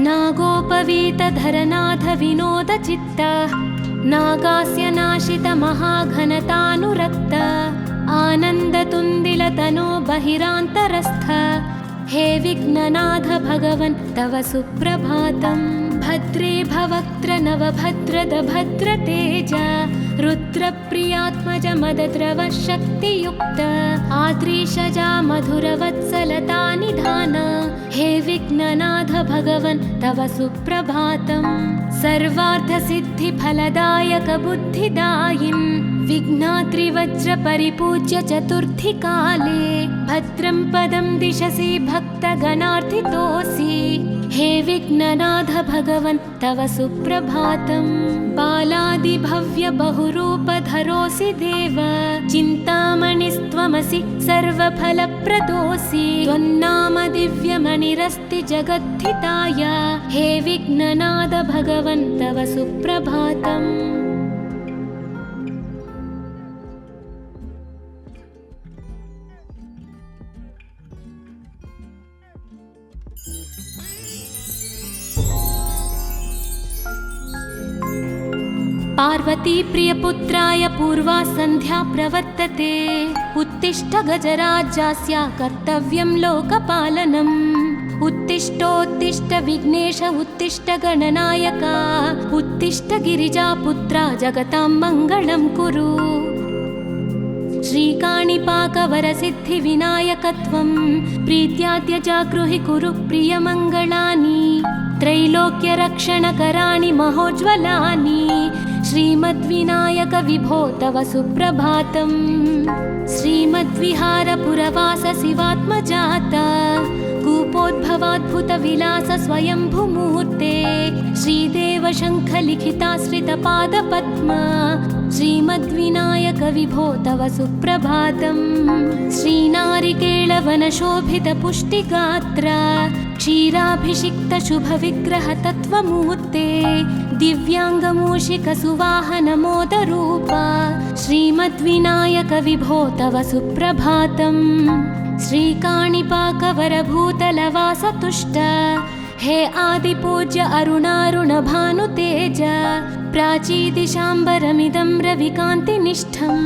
नागोपवीतधरनाथ विनोदचित्त नागास्य नाशित महाघनतानुरक्त आनन्दतुन्दिलतनो बहिरान्तरस्थ हे विघ्ननाथ भगवन् तव सुप्रभातम्। भद्रे भवक्त्र नवभद्रद भद्रतेज रुद्रप्रियात्मज मदद्रव शक्तियुक्त आद्रीशजा मधुरवत्सलता निधान हे विघ्ननाथ भगवन् तव सुप्रभातम्। सर्वार्थसिद्धिफलदायक बुद्धिदायिन् विघ्नाद्रिवज्रपरिपूज्य चतुर्थी काले भद्रं पदं दिशसि भक्तगणार्थितोऽसि हे विघ्ननाथ भगवन् तव सुप्रभातम्। बालादिभव्य बहुरूपधरोऽसि देव चिन्तामणिस्त्वमसि सर्वफलप्रदोऽसि। त्वन्नाम दिव्यमणिरस्ति जगद्धिताय हे विघ्ननाथ भगवन् तव सुप्रभातम्। पार्वती प्रियपुत्राय पूर्वा सन्ध्या प्रवर्तते उत्तिष्ठ गजराज्यस्य कर्तव्यं लोकपालनम्। उत्तिष्ठोत्तिष्ठ विघ्नेश उत्तिष्ठ गणनायक उत्तिष्ठ गिरिजापुत्रा जगतां मङ्गलं कुरु। श्रीकाणिपाकवरसिद्धिविनायकत्वं प्रीत्याद्य जागृहि कुरु प्रियमङ्गलानि। त्रैलोक्यरक्षणकराणि महोज्ज्वलानि श्रीमद्विनायक विभो तव सुप्रभातम्। श्रीमद्विहारपुरवास शिवात्मजात कूपोद्भवाद्भुतविलास स्वयंभुमूर्ते श्रीदेव शङ्खलिखिताश्रितपादपद्म श्रीमद्विनायक विभो तव सुप्रभातम्। श्रीनारिकेळ नीलवनशोभितपुष्टिगात्र क्षीराभिषिक्तशुभविग्रहतत्त्वमूर्ते दिव्याङ्गमूषिकसुवाहनमोदरूप श्रीमद्विनायक विभो तव सुप्रभातम्। श्रीकाणिपाकवरभूतलवासतुष्ट हे आदिपूज्य अरुणारुणभानुतेज प्राचीदिशाम्बरमिदं रविकान्तिनिष्ठं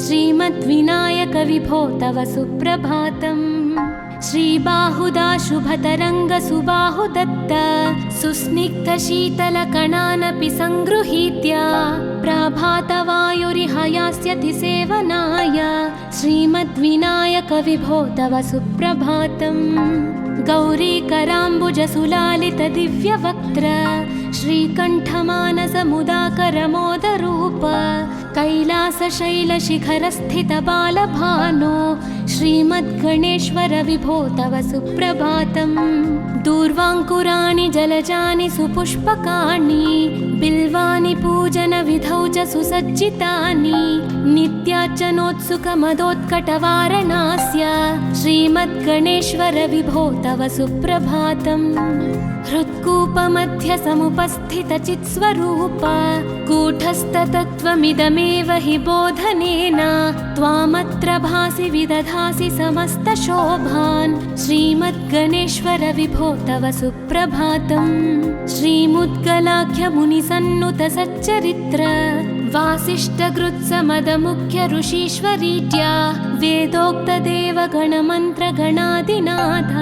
श्रीमद्विनायक विभो तव सुप्रभातम्। श्रीबाहुदा शुभतरङ्गसुबाहुदत्त सुस्निग्धशीतलकणानपि सङ्गृहीत्य प्रभातवायुरिहयास्यति सेवनाय श्रीमद्विनायक विभो तव सुप्रभातम्। गौरीकराम्बुजसुलालितदिव्यवक्त्र श्रीकण्ठमानसमुदाकरमोदरूप कैलासशैलशिखरस्थितबालभानो श्रीमद्गणेश्वर विभो तव सुप्रभातम्। दूर्वाङ्कुराणि जलजानि सुपुष्पकाणि बिल्वानि पूजनविधौ च सुसज्जितानि नित्यार्चनोत्सुकमदोत्कटवारणास्य श्रीमद्गणेश्वर विभो तव सुप्रभातम्। हृत्कूपमध्यसमुपस्थितचित्स्वरूप कूटस्थतत्त्वमिदमेव हि बोधनेन त्वामत्र भासि विदधासि समस्तशोभान् श्रीमद्गणेश्वर विभो तव सुप्रभातम्। श्रीमुद्गलाख्यमुनिसन्नुतसच्चरित्र वासिष्ठकृत्समदमुख्य ऋषीश्वरीत्या वेदोक्तदेवगणमन्त्रगणादिनाथ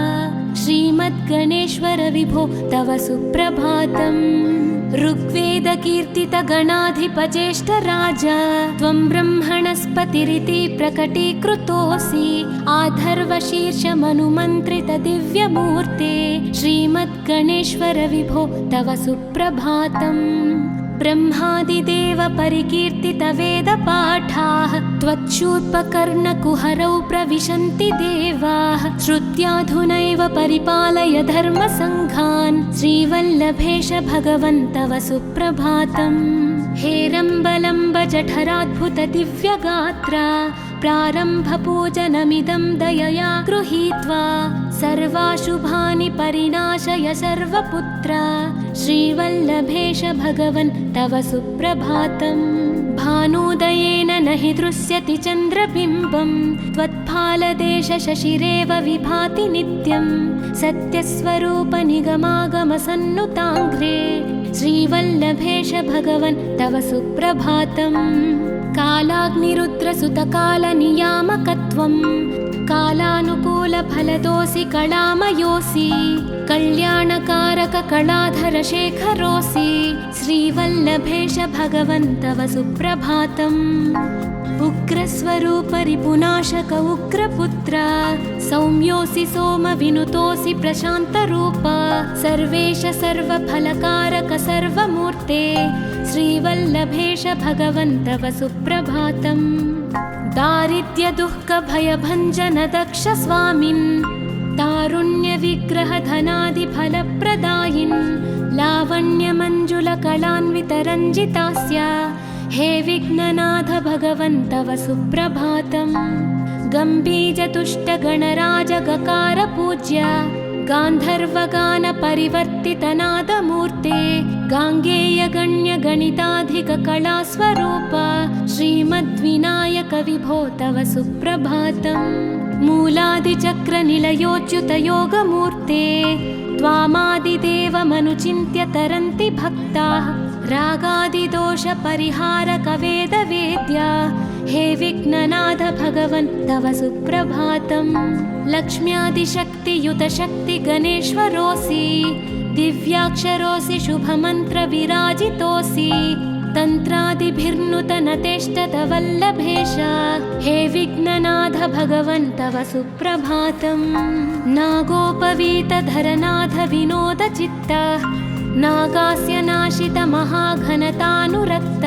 श्रीमद्गणेश्वर विभो तव सुप्रभातम्। ऋग्वेदकीर्तितगणाधिपचेष्टराज त्वं ब्रह्मणस्पतिरिति प्रकटीकृतोऽसि आधर्वशीर्षमनुमन्त्रितदिव्यमूर्ते श्रीमद्गणेश्वर विभो तव सुप्रभातम्। ब्रह्मादिदेव परिकीर्तितवेदपाठाः त्वच्छूर्पकर्णकुहरौ प्रविशन्ति देवाः श्रुत्याधुनैव परिपालय धर्मसङ्घान् श्रीवल्लभेश भगवन् तव सुप्रभातम्। हेरम्बलम्ब जठराद्भुत दिव्यगात्र प्रारम्भपूजनमिदं दयया गृहीत्वा सर्वाशुभानि परिणाशय सर्वपुत्र श्रीवल्लभेश भगवन् तव सुप्रभातम्। भानुदयेन न हि दृश्यति चन्द्रबिम्बं त्वत्फालदेश शशिरेव विभाति नित्यं सत्यस्वरूप निगमागमसन्नुताङ्घ्रे श्रीवल्लभेश भगवन् तव सुप्रभातम्। कालाग्निरुद्रसुतकालनियामकत्वं कालानुकूलफलदोऽसि कलामयोऽसि कल्याणकारककलाधरशेखरोऽसि श्रीवल्लभेश भगवन् तव सुप्रभातम्। उग्रस्वरूप रिपुनाशक उग्रपुत्र सौम्योऽसि सोमविनुतोऽसि प्रशान्तरूप सर्वेश सर्वफलकारक सर्वमूर्ते श्रीवल्लभेश भगवन् तव सुप्रभातम्। दारिद्र्यदुःखभयभञ्जन दक्ष स्वामिन् तारुण्यविग्रहधनादिफलप्रदायिन् लावण्यमञ्जुलकलान्वितरञ्जितास्य हे विघ्ननाथ भगवन् तव सुप्रभातम्। गम्भीजतुष्टगणराजगकार गान्धर्वगानपरिवर्तितनादमूर्ते गाङ्गेयगण्यगणिताधिककलास्वरूप श्रीमद्विनायक विभो तव सुप्रभातम्। मूलादिचक्रनिलयोच्युतयोगमूर्ते त्वामादिदेवमनुचिन्त्य तरन्ति भक्ताः रागादिदोषपरिहारकवेदवेद्या हे विघ्ननाथ भगवन् तव सुप्रभातम्। लक्ष्म्यादिशक्तियुतशक्तिगणेश्वरोऽसि दिव्याक्षरोऽसि शुभमन्त्रविराजितोऽसि तन्त्रादिभिर्नुतनतेष्टतवल्लभेश हे विघ्ननाथ भगवन् तव सुप्रभातम्। नागोपवीतधरनाथ विनोदचित्त नागास्य नाशित महाघनतानुरक्त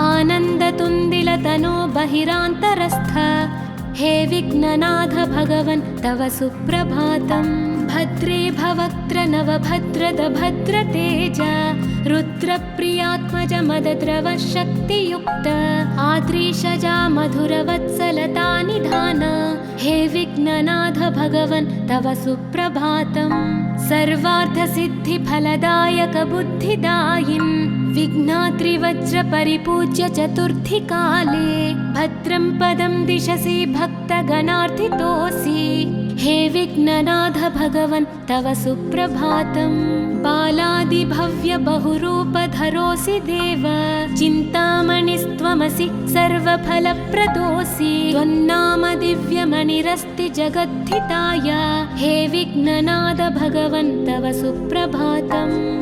आनन्दतुन्दिलतनो बहिरान्तरस्थ हे विघ्ननाथ भगवन् तव सुप्रभातम्। भद्रे भवक्त्र नवभद्रद भद्रतेज रुद्रप्रियात्मज मदद्रव शक्तियुक्त आद्रीशजा मधुरवत्सलता निधान हे विघ्ननाथ भगवन् तव सुप्रभातम्। सर्वार्थसिद्धिफलदायक बुद्धिदायिन् विघ्नात्रिवज्र परिपूज्य चतुर्थी काले भद्रं पदं दिशसि भक्तगणार्थितोऽसि। हे विघ्ननाथ भगवन् तव सुप्रभातम्। बालादिभव्य बहुरूपधरोऽसि देव चिन्तामणिस्त्वमसि सर्वफलप्रदोऽसि। त्वन्नाम दिव्यमणिरस्ति जगद्धिताय। हे विघ्ननाथ भगवन् तव सुप्रभातम्।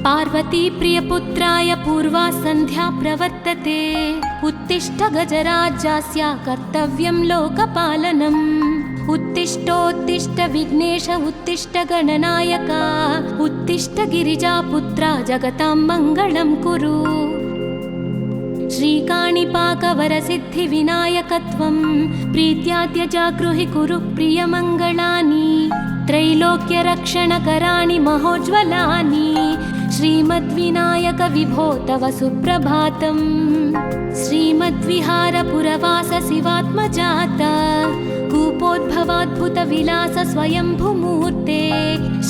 पार्वती प्रियपुत्राय पूर्वा सन्ध्या प्रवर्तते। उत्तिष्ठ गजराज्यास्य कर्तव्यं लोकपालनम्। उत्तिष्ठोत्तिष्ठ विघ्नेश उत्तिष्ठ गणनायका। उत्तिष्ठ गिरिजापुत्रा जगतां मङ्गलं कुरु। श्रीकाणिपाकवरसिद्धिविनायकत्वं प्रीत्याद्य जागृहि कुरु प्रियमङ्गलानि। त्रैलोक्यरक्षणकराणि महोज्ज्वलानि। श्रीमद्विनायक विभो तव सुप्रभातम्। श्रीमद्विहारपुरवास शिवात्मजाता कूपोद्भवाद्भुतविलास स्वयंभुमूर्ते।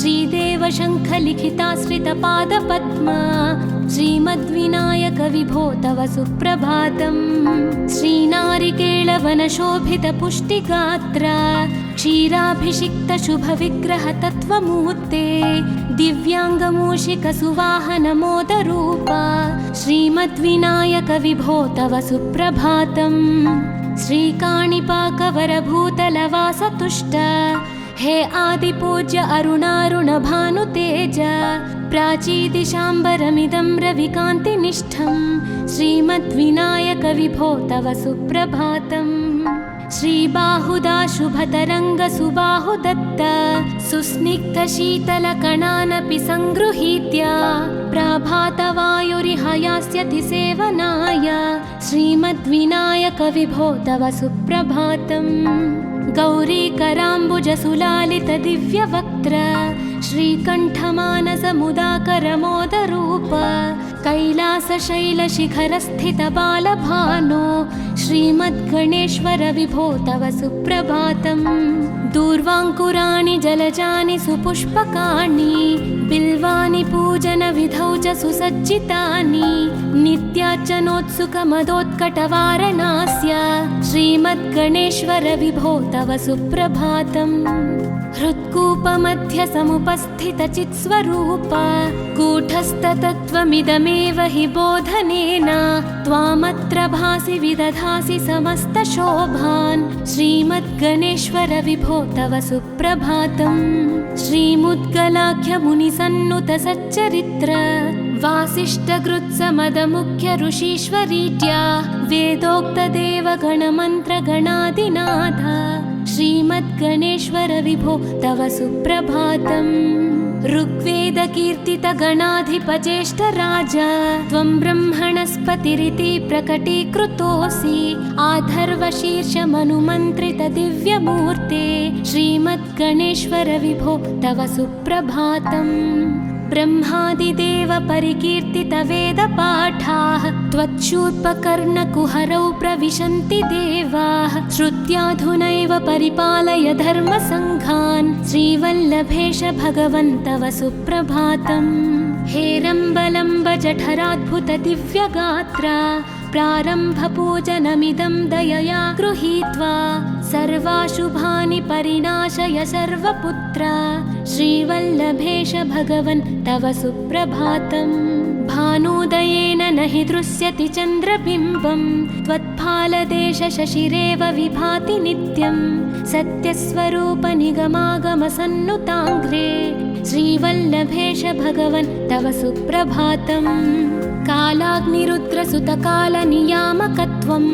श्रीदेव शङ्खलिखिताश्रितपादपद्मा श्रीमद्विनायक विभो तव सुप्रभातम्। श्रीनारिकेळवनशोभितपुष्टिगात्र क्षीराभिषिक्तशुभविग्रहतत्त्वमूर्ते। दिव्याङ्गमूषिकसुवाहनमोदरूपा श्रीमद्विनायक विभो तव सुप्रभातम्। श्रीकाणिपाकवरभूतलवासतुष्ट हे आदिपूज्य अरुणारुणभानुतेज। प्राचीदिशाम्बरमिदं रविकान्तिनिष्ठं श्रीमद्विनायक विभो तव सुप्रभातम्। श्रीबाहुदा शुभतरङ्गसुबाहुदत्त सुस्निग्धशीतलकणानपि सङ्गृहीत्य प्राभातवायुरिह यास्यति सेवनाय श्रीमद्विनायक विभो तव सुप्रभातम्। गौरीकराम्बुजसुलालितदिव्यवक्त्र श्रीकण्ठमानसमुदाकरमोदरूप कैलासशैलशिखरस्थितबालभानो श्रीमद्गणेश्वर विभो तव सुप्रभातम्। दूर्वाङ्कुराणि जलजानि सुपुष्पकाणि बिल्वानि पूजनविधौ च सुसज्जितानि। नित्यार्चनोत्सुकमदोत्कटवारणास्य श्रीमद्गणेश्वर विभो तव सुप्रभातम्। हृत्कूपमध्य समुपस्थितचित्स्वरूप कूटस्थतत्त्वमिदमेव हि बोधनेन त्वामत्र भासि विदधासि समस्तशोभान् श्रीमद्गणेश्वर विभो तव सुप्रभातम्। श्रीमुद्गलाख्यमुनिसन्नुतसच्चरित्र वासिष्ठकृत्समदमुख्य ऋषीश्वरीट्या वेदोक्तदेवगणमन्त्रगणादिनाथ श्रीमद्गणेश्वर विभो तव सुप्रभातम्। ऋग्वेदकीर्तितगणाधिपज्येष्ठराज त्वं ब्रह्मणस्पतिरिति प्रकटीकृतोऽसि। आधर्वशीर्षमनुमन्त्रितदिव्यमूर्ते श्रीमद्गणेश्वर विभो तव सुप्रभातम्। ब्रह्मादिदेव परिकीर्तितवेदपाठाः त्वच्छूर्पकर्णकुहरौ प्रविशन्ति देवाः। श्रुत्याधुनैव परिपालय धर्मसङ्घान् श्रीवल्लभेश भगवन् तव सुप्रभातम्। हेरम्बलम्ब जठराद्भुतदिव्यगात्र प्रारम्भपूजनमिदं दयया गृहीत्वा सर्वाशुभानि परिणाशय सर्वपुत्र श्रीवल्लभेश भगवन् तव सुप्रभातम्। भानुदयेन न हि दृश्यति चन्द्रबिम्बं त्वत्फालदेश शशिरेव विभाति नित्यं। सत्यस्वरूप निगमागमसन्नुताङ्घ्रे श्रीवल्लभेश भगवन् तव सुप्रभातम्। कालाग्निरुद्रसुतकालनियामकत्वं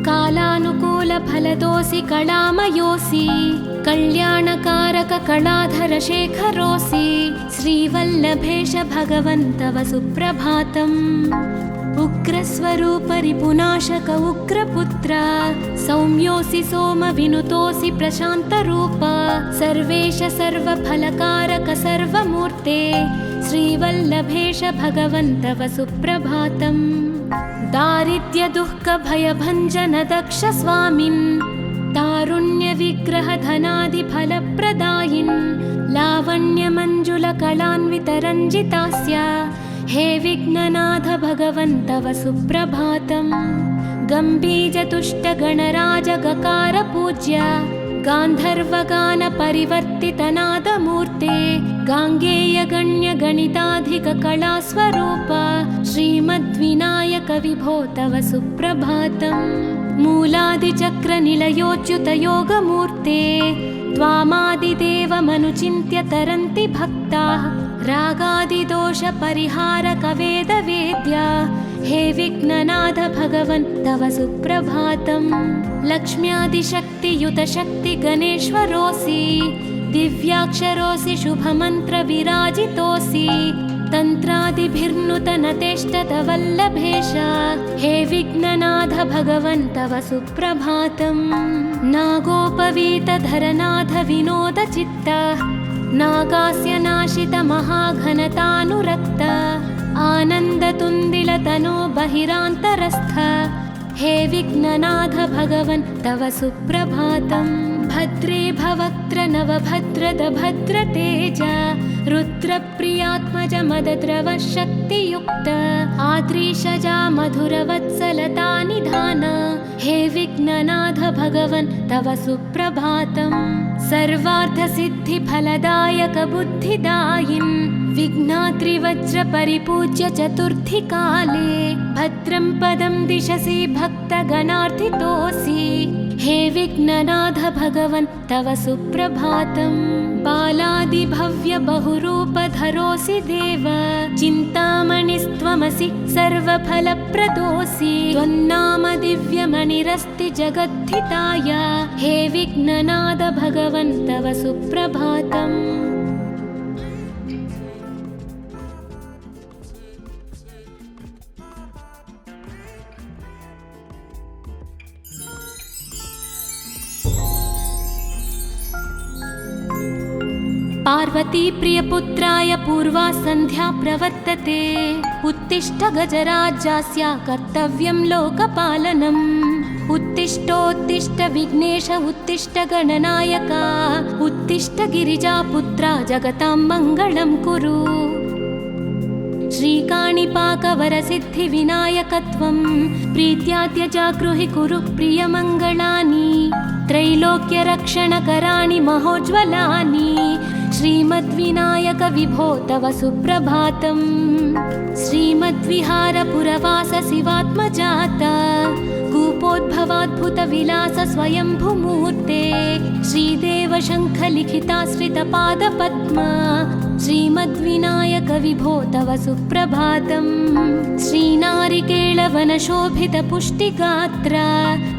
कालानुकूलफलदोऽसि कलामयोऽसि। कल्याणकारक कलाधरशेखरोऽसि श्रीवल्लभेश भगवन् तव सुप्रभातम्। उग्रस्वरूप रिपुनाशक उग्रपुत्र सौम्योऽसि सोम विनुतोऽसि प्रशान्तरूप सर्वेश सर्वफलकारक सर्वमूर्ते श्रीवल्लभेश भगवन् तव सुप्रभातम्। दारिद्र्यदुःखभयभञ्जन दक्ष स्वामिन् तारुण्यविग्रह धनादिफलप्रदायिन् लावण्यमञ्जुलकलान्वितरञ्जितास्य हे विघ्ननाथ भगवन् तव सुप्रभातम्। गम्भीजतुष्टगणराजगकार पूज्य गान्धर्वगानपरिवर्तितनादमूर्ते गाङ्गेयगण्यगणिताधिककलास्वरूप श्रीमद्विनायक विभो तव सुप्रभातम्। मूलादिचक्रनिलयोच्युतयोगमूर्ते त्वामादिदेवमनुचिन्त्य तरन्ति भक्ताः रागादिदोषपरिहारकवेदवेद्य हे विघ्ननाथ भगवन् तव सुप्रभातम्। लक्ष्म्यादिशक्तियुतशक्तिगणेश्वरोऽसि दिव्याक्षरोऽसि शुभमन्त्रविराजितोऽसि तन्त्रादिभिर्नुतनतेष्टतवल्लभेश हे विघ्ननाथ भगवन् तव सुप्रभातम्। नागोपवीतधरनाथ विनोदचित्त नागास्य नाशित महाघनतानुरक्त आनन्दतुन्दिलतनो बहिरान्तरस्थ हे विघ्ननाथ भगवन् तव सुप्रभातम्। भद्रे भवक्त्र नवभद्रद भद्रतेज रुद्रप्रियात्मज मदद्रव शक्तियुक्त आद्रीशजा मधुरवत्सलता निधान हे विघ्ननाथ भगवन् तव सुप्रभातम्। सर्वार्थसिद्धिफलदायक बुद्धिदायिन् विघ्नात्रिवज्रपरिपूज्य चतुर्थी काले भद्रं पदं दिशसि भक्तगणार्थितोऽसि हे विघ्ननाथ भगवन् तव सुप्रभातम्। बालादिभव्य बहुरूपधरोऽसि देव चिन्तामणिस्त्वमसि सर्वफलप्रदोऽसि त्वन्नाम दिव्यमणिरस्ति जगद्धिताय हे विघ्ननाथ भगवन् तव सुप्रभातम्। पार्वती प्रियपुत्राय पूर्वा सन्ध्या प्रवर्तते उत्तिष्ठ गजराज्यस्य कर्तव्यं लोकपालनम्। उत्तिष्ठोत्तिष्ठ विघ्नेश उत्तिष्ठ गणनायक उत्तिष्ठ गिरिजापुत्रा जगतां मङ्गलं कुरु। श्रीकाणिपाकवरसिद्धिविनायकत्वं प्रीत्याद्य जागृहि कुरु प्रियमङ्गलानि त्रैलोक्यरक्षणकराणि महोज्ज्वलानि श्रीमद्विनायक विभो तव सुप्रभातम्। श्रीमद्विहारपुरवास शिवात्मजात कूपोद्भवाद्भुतविलास स्वयंभुमूर्ते श्रीदेव शङ्खलिखिताश्रितपादपद्म श्रीमद्विनायक विभो तव सुप्रभातम्। श्रीनारिकेळवनशोभितपुष्टिगात्र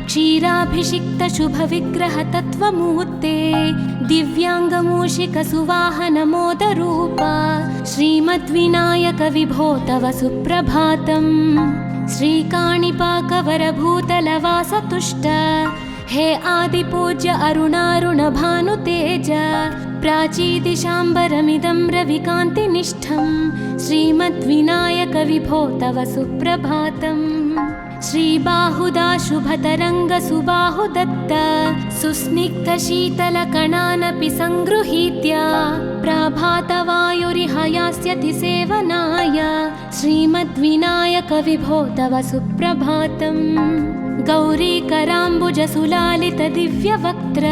क्षीराभिषिक्त शुभविग्रह तत्त्वमूर्ते दिव्याङ्गमूषिकसुवाहनमोदरूप श्रीमद्विनायक विभो तव सुप्रभातम्। श्रीकाणिपाकवरभूतलवासतुष्ट हे आदिपूज्य अरुणारुणभानुतेज प्राचीदिशाम्बरमिदं रविकान्तिनिष्ठं श्रीमद्विनायक विभो तव सुप्रभातम्। श्रीबाहुदा शुभतरङ्गसुबाहुदत्त सुस्निग्धशीतलकणानपि सङ्गृहीत्य प्रभातवायुरिहयास्यति सेवनाय श्रीमद्विनायक विभो तव सुप्रभातम्। गौरीकराम्बुजसुलालित दिव्यवक्त्र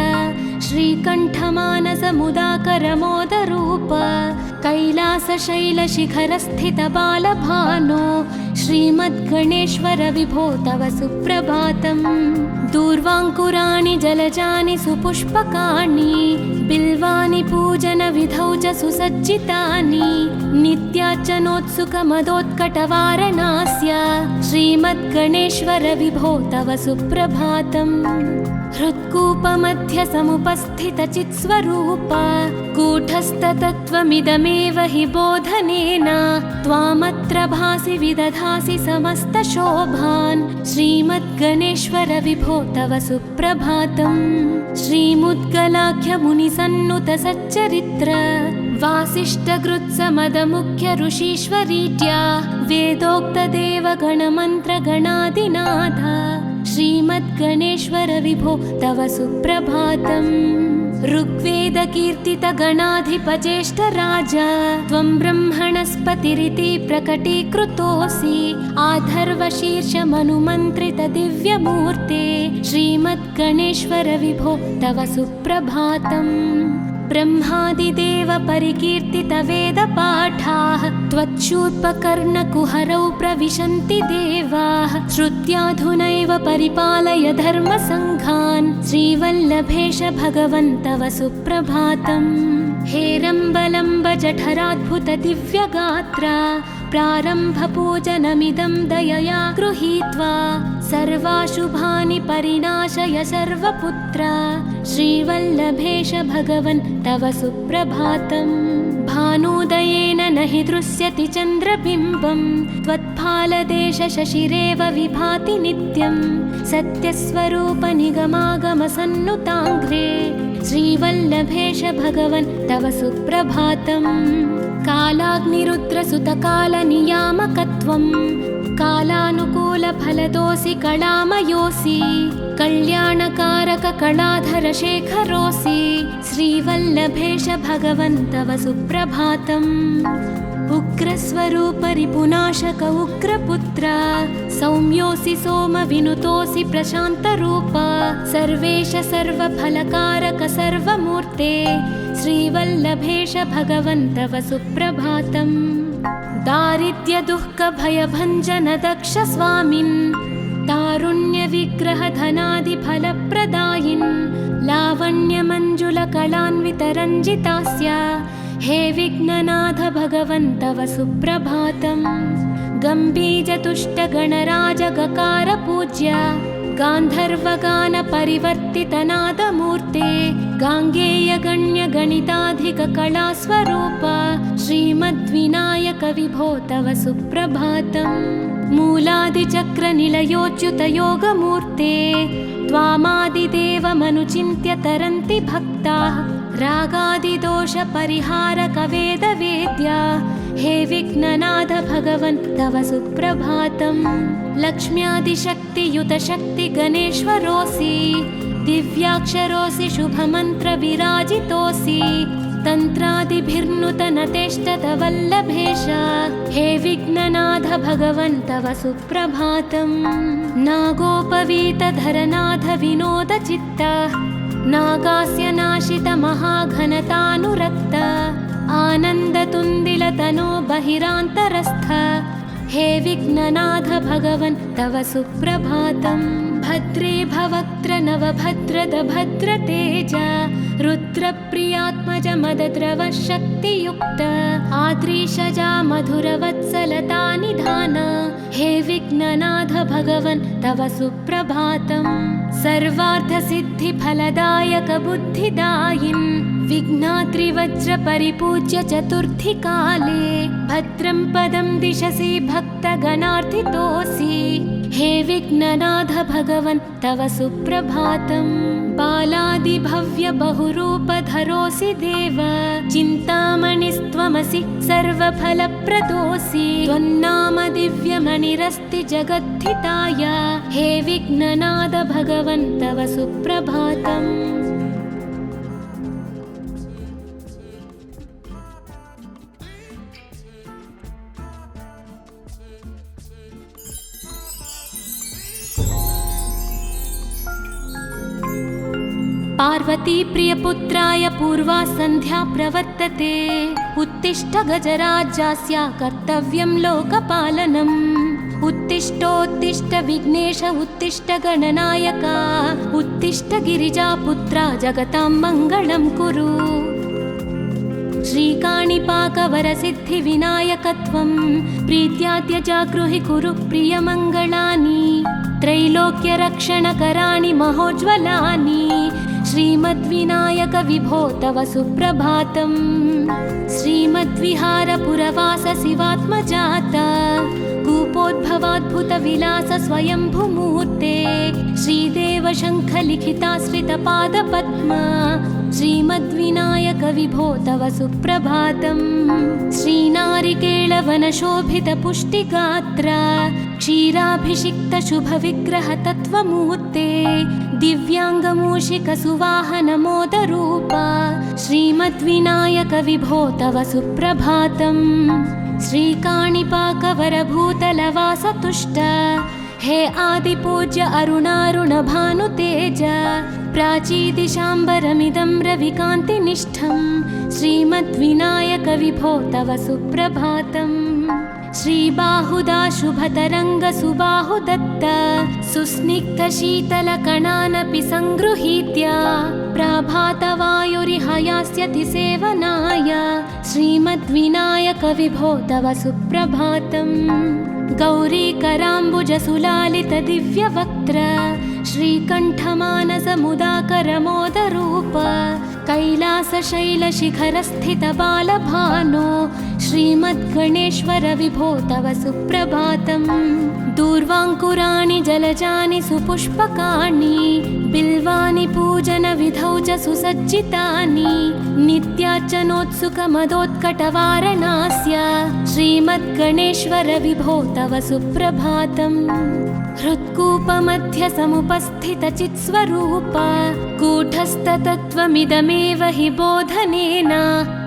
श्रीकण्ठमानसमुदाकरमोदरूप कैलासशैलशिखरस्थितबालभानो श्रीमद्गणेश्वर विभो तव सुप्रभातम्। दूर्वाङ्कुराणि जलजानि सुपुष्पकाणि बिल्वानि पूजनविधौ च सुसज्जितानि नित्यार्चनोत्सुकमदोत्कटवारणास्य श्रीमद्गणेश्वर विभो तव सुप्रभातम्। हृत्कूपमध्य समुपस्थितचित्स्वरूप कूटस्थतत्त्वमिदमेव हि बोधनेन त्वामत्र भासि विदधासि समस्तशोभान् श्रीमद्गणेश्वर विभो तव सुप्रभातम्। श्रीमुद्गलाख्यमुनिसन्नुत सच्चरित्र वासिष्ठगृत्समदमुख्य ऋषीश्वरीट्या वेदोक्तदेवगणमन्त्रगणादिनाथ श्रीमद्गणेश्वर विभो तव सुप्रभातम्। ऋग्वेदकीर्तितगणाधिपज्येष्ठराज त्वं ब्रह्मणस्पतिरिति प्रकटीकृतोऽसि आधर्वशीर्षमनुमन्त्रितदिव्यमूर्ते श्रीमद्गणेश्वर विभो तव सुप्रभातम्। ब्रह्मादिदेव परिकीर्तितवेदपाठाः त्वच्छूर्पकर्णकुहरौ प्रविशन्ति देवाः श्रुत्याधुनैव परिपालय धर्मसङ्घान् श्रीवल्लभेश भगवन् तव सुप्रभातम्। हेरम्बलम्ब जठराद्भुत दिव्यगात्रा प्रारम्भपूजनमिदं दयया गृहीत्वा सर्वाशुभानि परिनाशय सर्वपुत्र श्रीवल्लभेश भगवन् तव सुप्रभातम्। भानुदयेन न हि दृश्यति चन्द्रबिम्बं त्वत्फालदेश शशिरेव विभाति नित्यं सत्यस्वरूप निगमागमसन्नुताङ्घ्रे श्रीवल्लभेश भगवन् तव सुप्रभातम्। कालाग्निरुद्रसुतकालनियामकत्वं कालानुकूलफलदोऽसि कलामयोऽसि कल्याणकारककलाधरशेखरोऽसि श्रीवल्लभेश भगवन् तव सुप्रभातम्। उग्रस्वरूप रिपुनाशक उग्रपुत्र सौम्योऽसि सोमविनुतोऽसि प्रशान्तरूप सर्वेश सर्वफलकारक सर्वमूर्ते श्रीवल्लभेश भगवन् तव सुप्रभातम्। दारिद्र्यदुःखभयभञ्जन दक्ष स्वामिन् तारुण्यविग्रहधनादिफलप्रदायिन् लावण्यमञ्जुलकलान्वितरञ्जितास्य हे विघ्ननाथ भगवन् तव सुप्रभातम्। गम्भीजतुष्टगणराजगकार पूज्य गान्धर्वगानपरिवर्तितनादमूर्ते गाङ्गेयगण्यगणिताधिककलास्वरूप श्रीमद्विनायक विभो तव सुप्रभातम्। मूलादिचक्रनिलयोच्युतयोगमूर्ते त्वामादिदेवमनुचिन्त्य तरन्ति भक्ताः रागादिदोषपरिहारकवेदवेद्या हे विघ्ननाथ भगवन् तव सुप्रभातम्। लक्ष्म्यादिशक्तियुतशक्तिगणेश्वरोऽसि दिव्याक्षरोऽसि शुभमन्त्रविराजितोऽसि तन्त्रादिभिर्नुतनतेष्टतवल्लभेश हे विघ्ननाथ भगवन् तव सुप्रभातम्। नागोपवीतधरनाथ विनोदचित्त नागास्य नाशित महाघनतानुरक्त आनन्दतुन्दिलतनो बहिरान्तरस्थ हे विघ्ननाथ भगवन् तव सुप्रभातम्। भद्रे भवक्त्र नवभद्रद भद्रतेज रुद्रप्रियात्मज मदद्रव शक्तियुक्त आद्रीशजा मधुरवत्सलता निधान हे विघ्ननाथ भगवन् तव सुप्रभातम्। सर्वार्थसिद्धिफलदायक बुद्धिदायिन् विघ्नाद्रिवज्रपरिपूज्य चतुर्थी काले भद्रं पदं दिशसि भक्तगणार्थितोऽसि हे विघ्ननाथ भगवन् तव सुप्रभातम्। बालादिभव्य बहुरूपधरोऽसि देव चिन्तामणिस्त्वमसि सर्वफलप्रदोऽसि त्वन्नाम दिव्यमणिरस्ति जगद्धिताय हे विघ्ननाथ भगवन् तव सुप्रभातम्। पार्वती प्रियपुत्राय पूर्वा सन्ध्या प्रवर्तते उत्तिष्ठ गजराज्यस्य कर्तव्यं लोकपालनम्। उत्तिष्ठोत्तिष्ठ विघ्नेश उत्तिष्ठ गणनायक उत्तिष्ठ गिरिजापुत्रा जगतां मङ्गलं कुरु। श्रीकाणिपाकवरसिद्धिविनायकत्वं प्रीत्याद्य जागृहि कुरु प्रियमङ्गलानि। त्रैलोक्यरक्षणकराणि महोज्ज्वलानि श्रीमद्विनायक विभो तव सुप्रभातम्। श्रीमद्विहारपुरवास शिवात्मजात कूपोद्भवाद्भुतविलास स्वयंभुमूर्ते श्रीदेव शङ्खलिखिताश्रितपादपद्मा श्रीमद्विनायक विभो तव सुप्रभातम्। श्रीनारिकेळवनशोभितपुष्टिगात्र क्षीराभिषिक्तशुभविग्रह तत्त्वमूर्ते दिव्याङ्गमूषिकसुवाहनमोदरूप श्रीमद्विनायक विभो तव सुप्रभातम्। श्रीकाणिपाकवरभूतलवासतुष्ट हे आदिपूज्य अरुणारुणभानुतेज प्राचीदिशाम्बरमिदं रविकान्तिनिष्ठं श्रीमद्विनायक विभो तव सुप्रभातम्। श्रीबाहुदाशुभतरङ्गसुबाहुदत्त सुस्निग्धशीतलकणानपि सङ्गृहीत्य प्राभातवायुरिहयास्यति सेवनाय श्रीमद्विनायक विभो तव सुप्रभातम्। गौरीकराम्बुजसुलालितदिव्यवक्त्र श्रीकण्ठमानसमुदाकरमोदरूप कैलासशैलशिखरस्थितबालभानो श्रीमद्गणेश्वर विभो तव सुप्रभातम्। दूर्वाङ्कुराणि जलजानि सुपुष्पकाणि बिल्वानि पूजनविधौ च सुसज्जितानि नित्यार्चनोत्सुकमदोत्कटवारणास्य श्रीमद्गणेश्वर विभो तव सुप्रभातम्। हृत्कूपमध्यसमुपस्थितचित्स्वरूप कूटस्थतत्त्वमिदमेव हि बोधनेन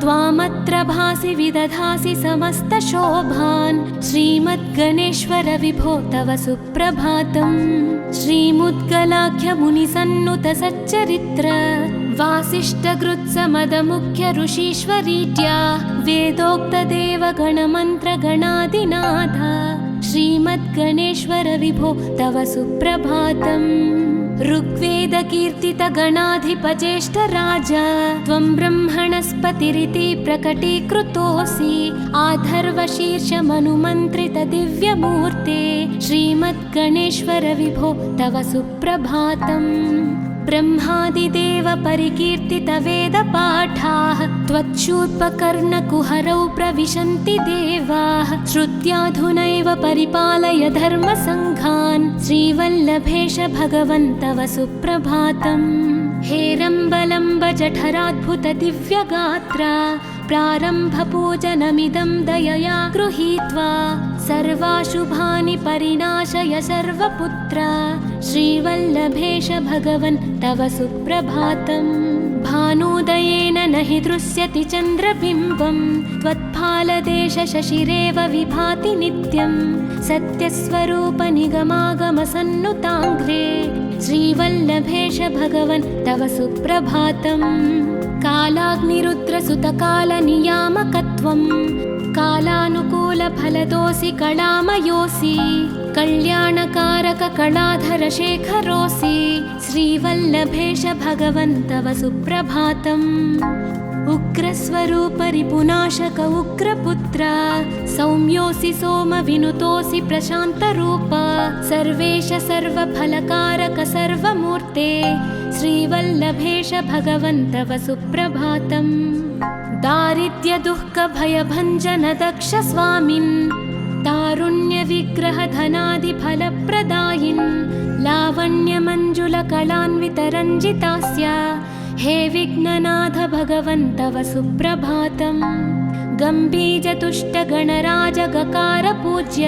त्वामत्र भासि विदधासि समस्तशोभान् श्रीमद्गणेश्वर विभो तव सुप्रभातम्। श्रीमुद्गलाख्यमुनिसन्नुतसच्चरित्र वासिष्ठकृत्समदमुख्य ऋषीश्वरीत्या वेदोक्तदेवगणमन्त्रगणादिनाथ श्रीमद्गणेश्वर विभो तव सुप्रभातम्। ऋग्वेदकीर्तितगणाधिपज्येष्ठराज त्वं ब्रह्मणस्पतिरिति प्रकटीकृतोऽसि आधर्वशीर्षमनुमन्त्रितदिव्यमूर्ते श्रीमद्गणेश्वर विभो तव सुप्रभातम्। ब्रह्मादिदेव परिकीर्तितवेदपाठाः त्वच्छूर्पकर्णकुहरौ प्रविशन्ति देवाः श्रुत्याधुनैव परिपालय धर्मसङ्घान् श्रीवल्लभेश भगवन् तव सुप्रभातम्। हेरम्बलम्ब जठराद्भुतदिव्यगात्र प्रारम्भपूजनमिदं दयया गृहीत्वा सर्वाशुभानि परिनाशय सर्वपुत्र श्रीवल्लभेश भगवन् तव सुप्रभातम्। भानुदयेन न हि दृश्यति चन्द्रबिम्बं त्वत्फालदेशशशिरेव विभाति नित्यं सत्यस्वरूपनिगमागमसन्नुताङ्घ्रे श्रीवल्लभेश भगवन् तव सुप्रभातम्। कालाग्निरुद्रसुतकालनियामकत्वं कालानुकूलफलदोऽसि कलामयोऽसि कल्याणकारक कलाधरशेखरोऽसि श्रीवल्लभेश भगवन् तव सुप्रभातम्। उग्रस्वरूपरिपुनाशक उग्रपुत्र सौम्योऽसि सोमविनुतोऽसि प्रशान्तरूप सर्वेश सर्वफलकारक सर्वमूर्ते श्रीवल्लभेश भगवन् तव सुप्रभातम्। दारिद्र्यदुःखभयभञ्जन दक्ष स्वामिन् तारुण्यविग्रहधनादिफलप्रदायिन् लावण्यमञ्जुलकलान्वितरञ्जितास्य हे विघ्ननाथ भगवन् तव सुप्रभातम्। गम्भीजतुष्टगणराजगकार पूज्य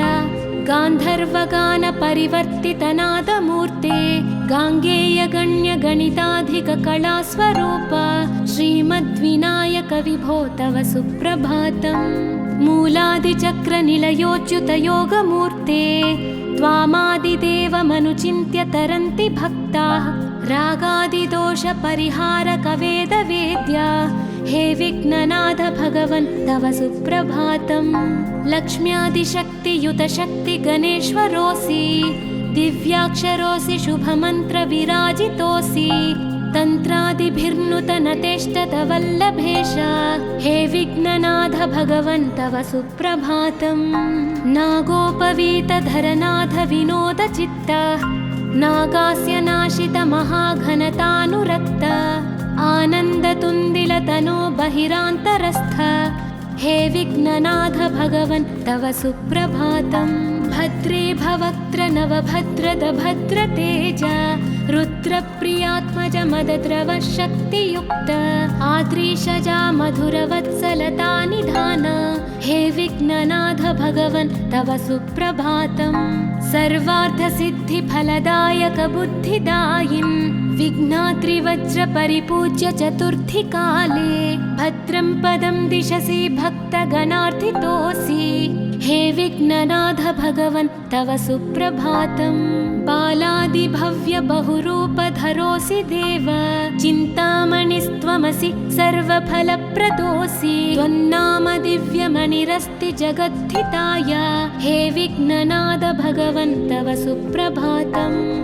गान्धर्वगानपरिवर्तितनादमूर्ते गाङ्गेयगण्यगणिताधिककलास्वरूप श्रीमद्विनायक विभो तव सुप्रभातम्। मूलादिचक्रनिलयोच्युतयोगमूर्ते त्वामादिदेवमनुचिन्त्य तरन्ति भक्ताः रागादिदोषपरिहारकवेदवेद्या हे विघ्ननाथ भगवन् तव सुप्रभातम्। लक्ष्म्यादिशक्तियुतशक्तिगणेश्वरोऽसि दिव्याक्षरोऽसि शुभमन्त्रविराजितोऽसि तन्त्रादिभिर्नुतनतेष्टतवल्लभेश हे विघ्ननाथ भगवन् तव सुप्रभातम् नागोपवीतधरनाथ विनोदचित्त नागास्य नाशित महाघनतानुरक्त आनन्दतुन्दिलतनो बहिरान्तरस्थ हे विघ्ननाथ भगवन् तव सुप्रभातम् भद्रे भवक्त्र नवभद्रद भद्रतेज रुद्रप्रियात्मज मदद्रव शक्तियुक्त आद्रीशजा मधुरवत्सलता निधान हे विघ्ननाथ भगवन् तव सुप्रभातम् सर्वार्थसिद्धिफलदायक बुद्धिदायिन् विघ्नात्रिवज्र परिपूज्य चतुर्थी काले भद्रं पदं दिशसि भक्तगणार्थितोऽसि हे विघ्ननाथ भगवन् तव सुप्रभातम् बालादिभव्य बहुरूपधरोऽसि देव चिन्तामणिस्त्वमसि सर्वफलप्रदोऽसि त्वन्नाम दिव्यमणिरस्ति जगद्धिताय हे विघ्ननाथ भगवन् तव सुप्रभातम्